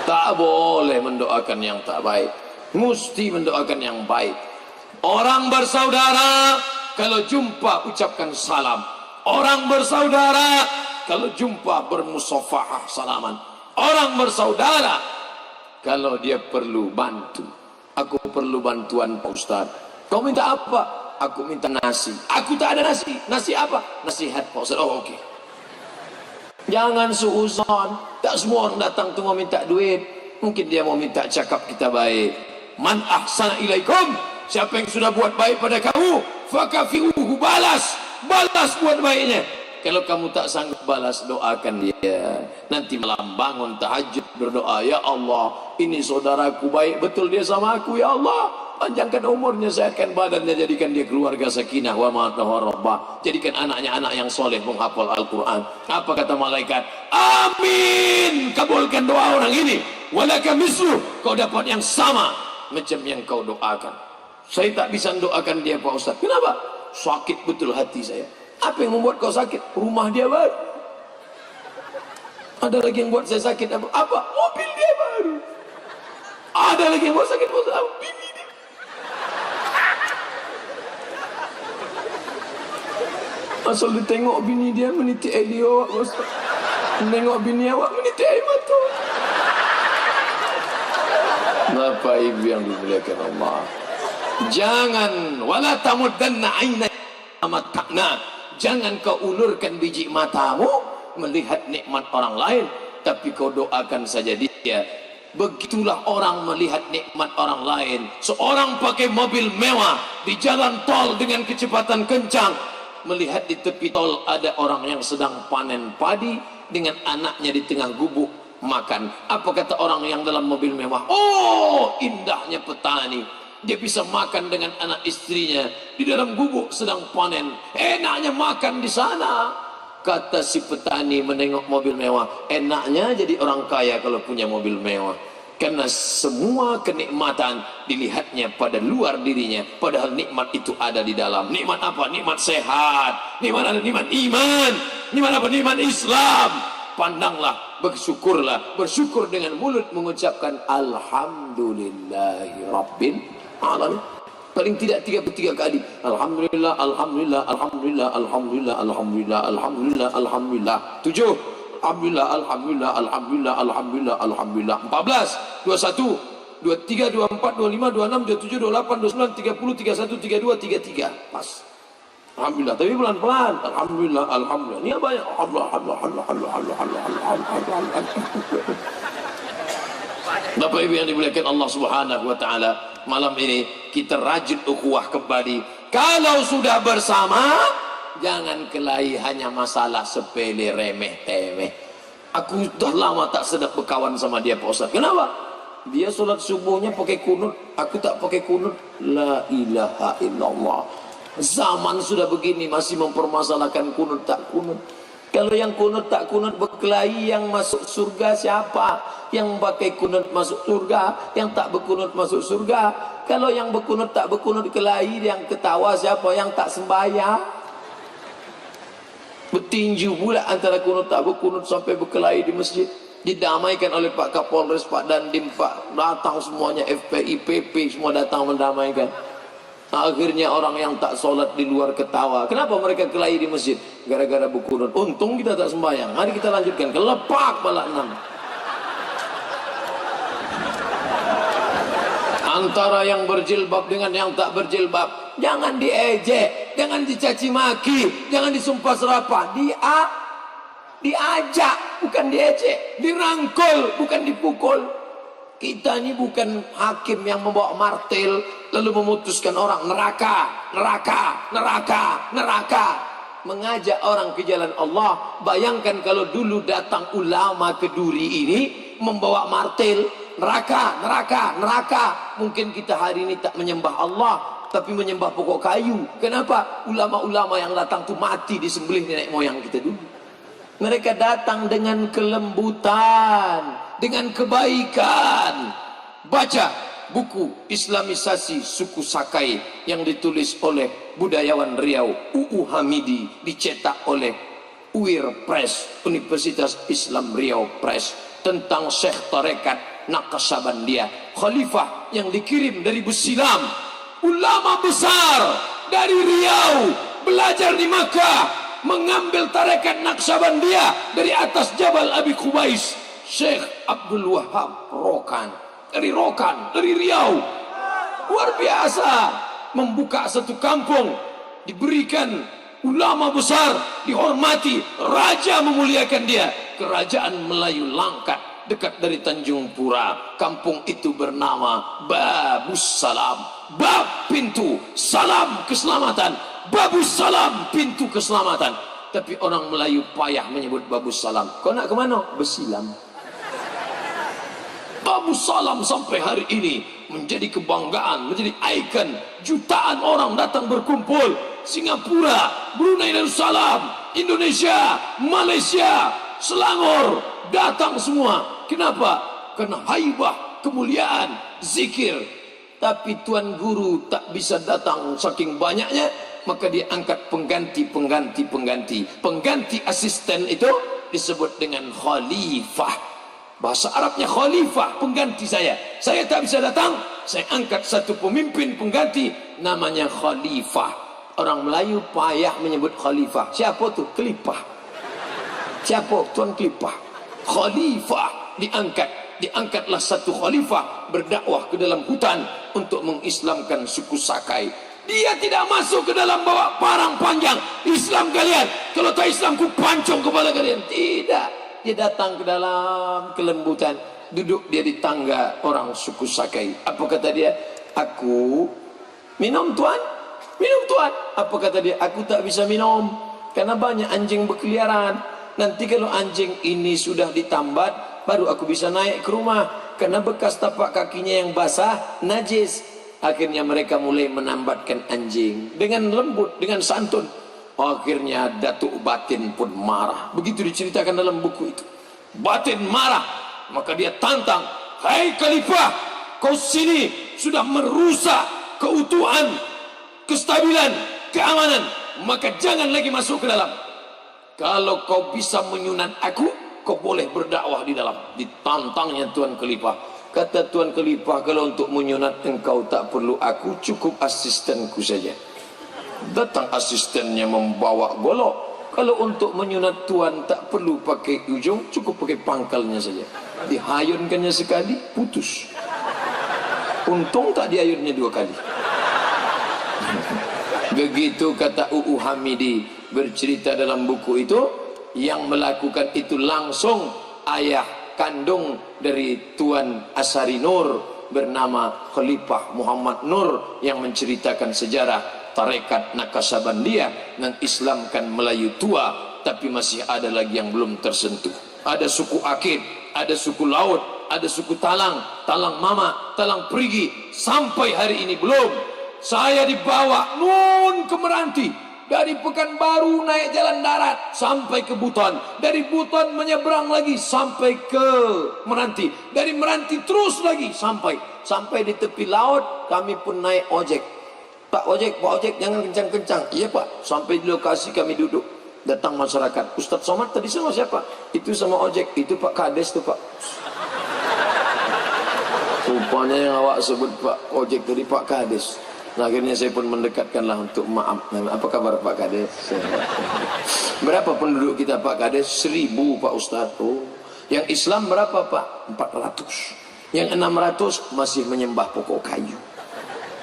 Tak boleh mendoakan yang tak baik, mesti mendoakan yang baik. Orang bersaudara, kalau jumpa ucapkan salam. Orang bersaudara, kalau jumpa bermusafahah salaman. Orang bersaudara, kalau dia perlu bantu. Aku perlu bantuan Pak Ustaz. Kau minta apa? Aku minta nasi. Aku tak ada nasi. Nasi apa? Nasihat Pak Ustaz. Oh, oke. Jangan suuzon. Tak semua orang datang tu mau minta duit. Mungkin dia mau minta cakap kita baik. Man ahsana ilaikum. Siapa yang sudah buat baik pada kamu, fakafiuhu, balas. Balas buat baiknya. Kalau kamu tak sanggup balas, doakan dia. Nanti malam bangun tahajud berdoa, ya Allah, ini saudaraku baik betul dia sama aku, ya Allah. Panjangkan umurnya, sehatkan badannya, jadikan dia keluarga sakinah wa mawaddah warahmah. Jadikan anaknya anak yang soleh, menghafal Al-Quran. Apa kata malaikat? Amin. Kabulkan doa orang ini. Walaka mislu, kau dapat yang sama macam yang kau doakan. Saya tak bisa doakan dia, Pak Ustaz. Kenapa? Sakit betul hati saya. Apa yang membuat kau sakit? Rumah dia baru. Ada lagi yang buat saya sakit apa? Apa? Mobil dia baru. Ada lagi yang buat sakit, Pak Ustaz. Bini dia. Asal dia tengok bini dia menitik air dia, awak, Pak Ustaz. Tengok bini awak menitik air mata. Bapak Ibu yang dimuliakan Allah, jangan wala tamuddanna ainaka mata'na, jangan kau ulurkan biji matamu melihat nikmat orang lain, tapi kau doakan saja dia. Begitulah orang melihat nikmat orang lain. Seorang pakai mobil mewah di jalan tol dengan kecepatan kencang, melihat di tepi tol ada orang yang sedang panen padi dengan anaknya di tengah gubuk makan. Apa kata orang yang dalam mobil mewah? Oh, indahnya petani, dia bisa makan dengan anak istrinya di dalam gubuk sedang panen. Enaknya makan di sana. Kata si petani menengok mobil mewah, enaknya jadi orang kaya kalau punya mobil mewah. Karena semua kenikmatan dilihatnya pada luar dirinya, padahal nikmat itu ada di dalam. Nikmat apa? Nikmat sehat. Nikmat ada, nikmat iman. Nikmat apa? Nikmat Islam. Pandanglah, bersyukurlah. Bersyukur dengan mulut mengucapkan Alhamdulillahi Rabbil Alamin. Paling tidak 33 kali. Alhamdulillah, Alhamdulillah, Alhamdulillah, Alhamdulillah, Alhamdulillah, Alhamdulillah, Alhamdulillah. 7. Alhamdulillah, Alhamdulillah, Alhamdulillah, Alhamdulillah, Alhamdulillah. 14, 21, 23, 24, 25, 26, 27, 28, 29, 30, 31, 32, 33. Pas. Alhamdulillah, tapi pelan-pelan. Alhamdulillah, Alhamdulillah. Ini apa ya? Bapak Ibu yang dimuliakan Allah Subhanahu wa taala, malam ini kita rajin ukhuwah kembali. Kalau sudah bersama, jangan kelahi hanya masalah sepele remeh temeh. Aku sudah lama tak sedap berkawan sama dia, Pak Ustaz. Kenapa? Dia solat subuhnya pakai kunut, aku tak pakai kunut. La ilaha illallah. Zaman sudah begini masih mempermasalahkan kunut tak kunut. Kalau yang kunut tak kunut berkelahi, yang masuk surga siapa? Yang pakai kunut masuk surga, yang tak berkunut masuk surga. Kalau yang berkunut tak berkunut kelahi, yang ketawa siapa? Yang tak sembahyang. Bertinju pula antara kunut tak berkunut sampai berkelahi di masjid. Didamaikan oleh Pak Kapolres, Pak Dandim, Pak datang semuanya, FPI, PP semua datang mendamaikan. Akhirnya orang yang tak sholat di luar ketawa. Kenapa mereka kelahi di masjid? Gara-gara buku Nun. Untung kita tak sembahyang. Mari kita lanjutkan. Kelepak balak 6. Antara yang berjilbab dengan yang tak berjilbab, jangan diejek, jangan dicaci maki, jangan disumpah serapah. Diajak, bukan diejek. Dirangkul, bukan dipukul. Kita ini bukan hakim yang membawa martil lalu memutuskan orang neraka, neraka, neraka, neraka. Mengajak orang ke jalan Allah. Bayangkan kalau dulu datang ulama ke Duri ini membawa martil, neraka, neraka, neraka. Mungkin kita hari ini tak menyembah Allah, tapi menyembah pokok kayu. Kenapa? Ulama-ulama yang datang tu mati disembelih nenek moyang kita dulu. Mereka datang dengan kelembutan, dengan kebaikan. Baca buku Islamisasi Suku Sakai yang ditulis oleh budayawan Riau UU Hamidi, dicetak oleh UIR Press, Universitas Islam Riau Press, tentang Syekh Tarekat Naqsabandia, khalifah yang dikirim dari Busilam, ulama besar dari Riau, belajar di Makkah, mengambil tarekat Naqsabandia dari atas Jabal Abi Qubais. Syekh Abdul Wahab Rokan, dari Riau, luar biasa, membuka satu kampung, diberikan ulama besar, dihormati, raja memuliakan dia. Kerajaan Melayu Langkat dekat dari Tanjung Pura. Kampung itu bernama Babus Salam, bab pintu, salam keselamatan, Babus Salam pintu keselamatan. Tapi orang Melayu payah menyebut Babus Salam. Kau nak ke mana? Besilam. Babus Salam sampai hari ini menjadi kebanggaan, menjadi ikon. Jutaan orang datang berkumpul. Singapura, Brunei Darussalam, Indonesia, Malaysia, Selangor, datang semua. Kenapa? Karena haibah, kemuliaan, zikir. Tapi Tuan Guru tak bisa datang saking banyaknya, maka dia angkat pengganti. Pengganti asisten itu disebut dengan khalifah. Bahasa Arabnya khalifah, pengganti saya. Saya tak bisa datang, saya angkat satu pemimpin pengganti, namanya khalifah. Orang Melayu payah menyebut khalifah. Siapa tu? Kelipah. Siapa? Tuan Kelipah. Khalifah diangkat. Diangkatlah satu khalifah berdakwah ke dalam hutan untuk mengislamkan suku Sakai. Dia tidak masuk ke dalam bawa parang panjang. Islam kalian, kalau tak Islam ku pancung kepala kalian. Tidak. Dia datang ke dalam kelembutan. Duduk dia di tangga orang suku Sakai. Apa kata dia? Aku minum tuan. Minum tuan. Apa kata dia? Aku tak bisa minum karena banyak anjing berkeliaran. Nanti kalau anjing ini sudah ditambat, baru aku bisa naik ke rumah. Karena bekas tapak kakinya yang basah, najis. Akhirnya mereka mulai menambatkan anjing dengan lembut, dengan santun. Akhirnya Datuk Batin pun marah. Begitu diceritakan dalam buku itu. Batin marah, maka dia tantang, "Hai Khalifah, kau sini sudah merusak keutuhan, kestabilan, keamanan, maka jangan lagi masuk ke dalam. Kalau kau bisa menyunat aku, kau boleh berdakwah di dalam." Ditantangnya Tuan Khalifah. Kata Tuan Khalifah, kalau untuk menyunat engkau tak perlu aku, cukup asistenku saja. Datang asistennya membawa golok. Kalau untuk menyunat tuan tak perlu pakai ujung, cukup pakai pangkalnya saja. Dihayunkannya sekali, putus. Untung tak diayunnya 2 kali. Begitu kata UU Hamidi bercerita dalam buku itu. Yang melakukan itu langsung ayah kandung dari Tuan Asari Nur, bernama Khalifah Muhammad Nur, yang menceritakan sejarah tarekat Naqsabandia mengislamkan Melayu tua. Tapi masih ada lagi yang belum tersentuh. Ada suku Akid, ada suku Laut, ada suku Talang, Talang Mama, Talang Perigi. Sampai hari ini belum. Saya dibawa nun ke Meranti, dari Pekanbaru naik jalan darat sampai ke Buton, dari Buton menyeberang lagi sampai ke Meranti, dari Meranti terus lagi sampai di tepi laut. Kami pun naik ojek. Pak ojek jangan kencang-kencang. Iya Pak. Sampai di lokasi kami duduk. Datang masyarakat. Ustaz Somad tadi sama siapa? Itu sama ojek. Itu Pak Kades tuh Pak. Rupanya yang awak sebut Pak ojek tadi Pak Kades. Nah, akhirnya saya pun mendekatkanlah untuk maaf. Apa kabar Pak Kades? Berapa penduduk kita Pak Kades? 1000 Pak Ustadz. Oh. Yang Islam berapa Pak? 400. Yang 600 masih menyembah pokok kayu.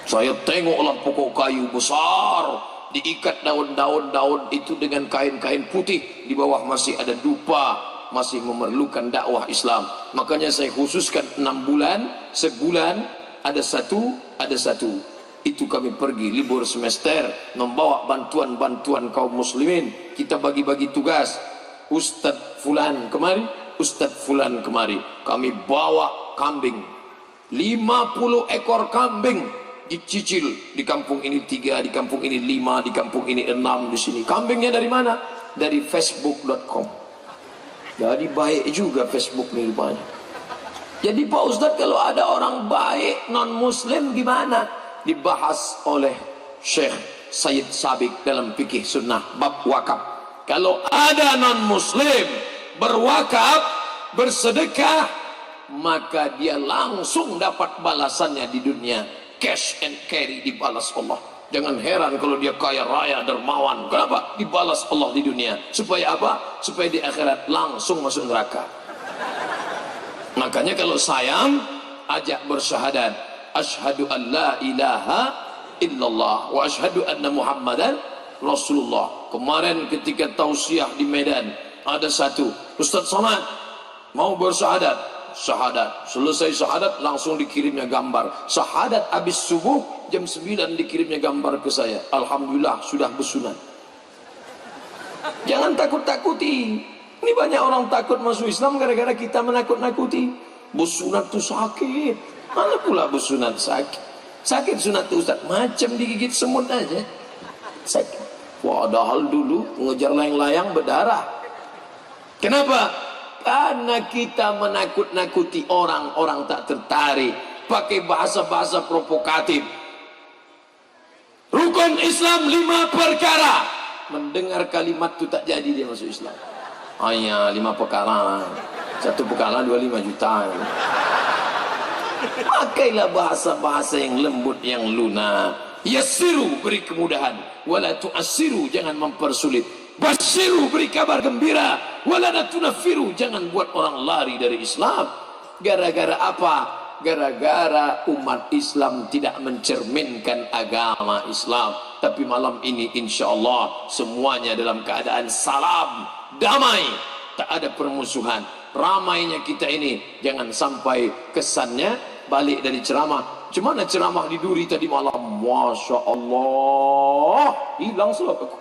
Saya tengoklah pokok kayu besar, diikat daun-daun itu dengan kain-kain putih, di bawah masih ada dupa, masih memerlukan dakwah Islam. Makanya saya khususkan 6 bulan, sebulan ada satu. Itu kami pergi libur semester, membawa bantuan-bantuan kaum muslimin. Kita bagi-bagi tugas. Ustadz Fulan kemari, Ustadz Fulan kemari. Kami bawa kambing, 50 ekor kambing, dicicil. Di kampung ini 3, di kampung ini 5, di kampung ini 6, di sini. Kambingnya dari mana? Dari facebook.com. Jadi baik juga Facebook ini rupanya. Jadi Pak Ustadz, kalau ada orang baik non muslim gimana? Dibahas oleh Syekh Sayyid Sabiq dalam fikih sunnah bab wakaf. Kalau ada non muslim berwakaf, bersedekah, maka dia langsung dapat balasannya di dunia. Cash and carry, dibalas Allah. Jangan heran kalau dia kaya raya dermawan. Kenapa? Dibalas Allah di dunia. Supaya apa? Supaya di akhirat langsung masuk neraka. Makanya kalau sayang, ajak bersyahadat. Asyhadu an la ilaha illallah wa asyhadu anna Muhammadan Rasulullah. Kemarin ketika tausiah di Medan, ada satu Ustaz Somad mau bersyahadat. Syahadat, selesai syahadat langsung dikirimnya gambar. Syahadat habis subuh jam 9 dikirimnya gambar ke saya. Alhamdulillah sudah bersunat. Jangan takut-takuti. Ini banyak orang takut masuk Islam gara-gara kita menakut-nakuti. Bersunat tuh sakit. Mana pula bersunat sakit? Sakit sunat tuh Ustaz, macam digigit semut aja. Sakit. Padahal dulu ngejar layang-layang berdarah. Kenapa? Karena kita menakut-nakuti orang tak tertarik. Pakai bahasa-bahasa provokatif. Rukun Islam 5 perkara. Mendengar kalimat itu tak jadi dia masuk Islam. Hanya 5 perkara. 1 perkara 25 juta. Pakailah bahasa-bahasa yang lembut, yang lunak. Yassiru, beri kemudahan. Wala tu'assiru, jangan mempersulit. Basyiru, beri kabar gembira. Wala tunaffiru, jangan buat orang lari dari Islam. Gara-gara apa? Gara-gara umat Islam tidak mencerminkan agama Islam. Tapi malam ini insya Allah semuanya dalam keadaan salam, damai, tak ada permusuhan. Ramainya kita ini jangan sampai kesannya balik dari ceramah. Cuma ceramah di Duri tadi malam, Masya Allah, hilang selap aku.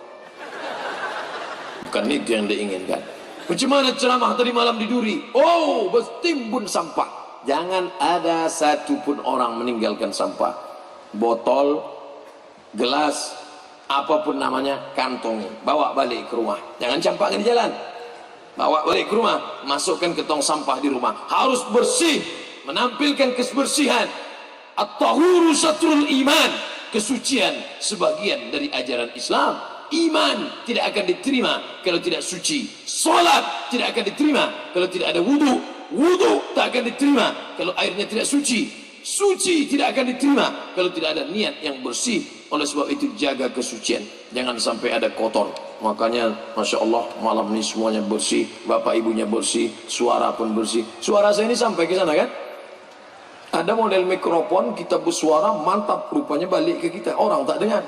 Bukan itu yang diinginkan. Bagaimana ceramah tadi malam di Duri? Oh, bertimbun sampah. Jangan ada satupun orang meninggalkan sampah. Botol, gelas, apapun namanya, kantongi, bawa balik ke rumah. Jangan campakkan di jalan. Bawa balik ke rumah, masukkan ke tong sampah di rumah. Harus bersih, menampilkan kebersihan. At-tahuru satrul iman, kesucian sebagian dari ajaran Islam. Iman tidak akan diterima kalau tidak suci. Salat tidak akan diterima kalau tidak ada wudu. Wudu tak akan diterima kalau airnya tidak suci. Suci tidak akan diterima kalau tidak ada niat yang bersih. Oleh sebab itu jaga kesucian, jangan sampai ada kotor. Makanya Masya Allah malam ini semuanya bersih, bapak ibunya bersih, suara pun bersih. Suara saya ini sampai ke sana kan? Ada model mikrofon, kita bersuara mantap, rupanya balik ke kita, orang tak dengar.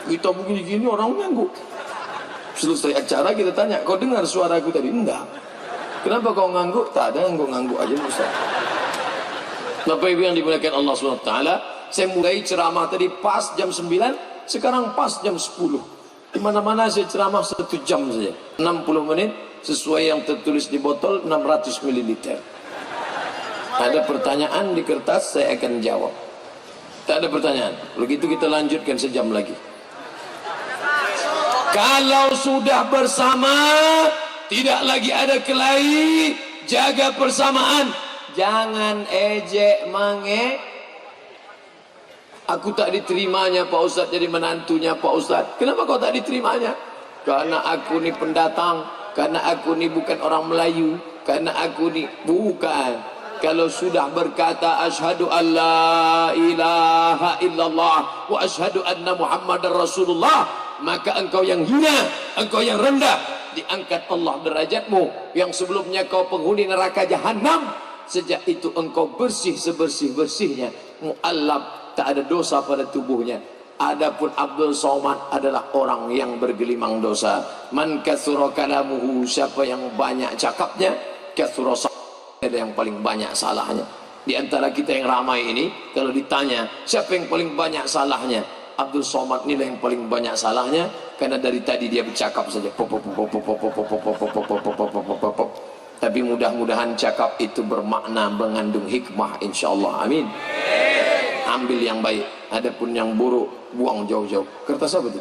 Kita begini-gini orang mengganggu. Selesai acara kita tanya, kau dengar suara aku tadi? Enggak. Kenapa kau ngangguk? Tak ada, ngangguk aja Ustaz. Bapak ibu yang dimuliakan Allah SWT, saya mulai ceramah tadi pas jam 9, sekarang pas jam 10. Di mana-mana saya ceramah 1 jam saja, 60 menit sesuai yang tertulis di botol 600 ml. Ada pertanyaan di kertas, saya akan jawab. Tak ada pertanyaan, begitu kita lanjutkan sejam lagi. Kalau sudah bersama, tidak lagi ada kelahi, jaga persamaan. Jangan ejek mange. Aku tak diterimanya Pak Ustadz jadi menantunya Pak Ustadz. Kenapa kau tak diterimanya? Karena aku ni pendatang, karena aku ni bukan orang Melayu, karena aku ni bukan. Kalau sudah berkata asyhadu an la ilaha illallah wa asyhadu anna muhammadar rasulullah, maka engkau yang hina, engkau yang rendah, diangkat Allah derajatmu. Yang sebelumnya kau penghuni neraka jahanam, sejak itu engkau bersih sebersih-bersihnya, mu'allab, tak ada dosa pada tubuhnya. Adapun Abdul Somad adalah orang yang bergelimang dosa. Man katsura kalamuhu, siapa yang banyak cakapnya, katsura ada yang paling banyak salahnya. Di antara kita yang ramai ini, kalau ditanya siapa yang paling banyak salahnya, Abdul Somad inilah yang paling banyak salahnya, karena dari tadi dia bercakap saja. Tapi mudah-mudahan cakap itu bermakna, mengandung hikmah, insyaallah. Amin. Ambil yang baik, adapun yang buruk buang jauh-jauh. Kertas apa itu?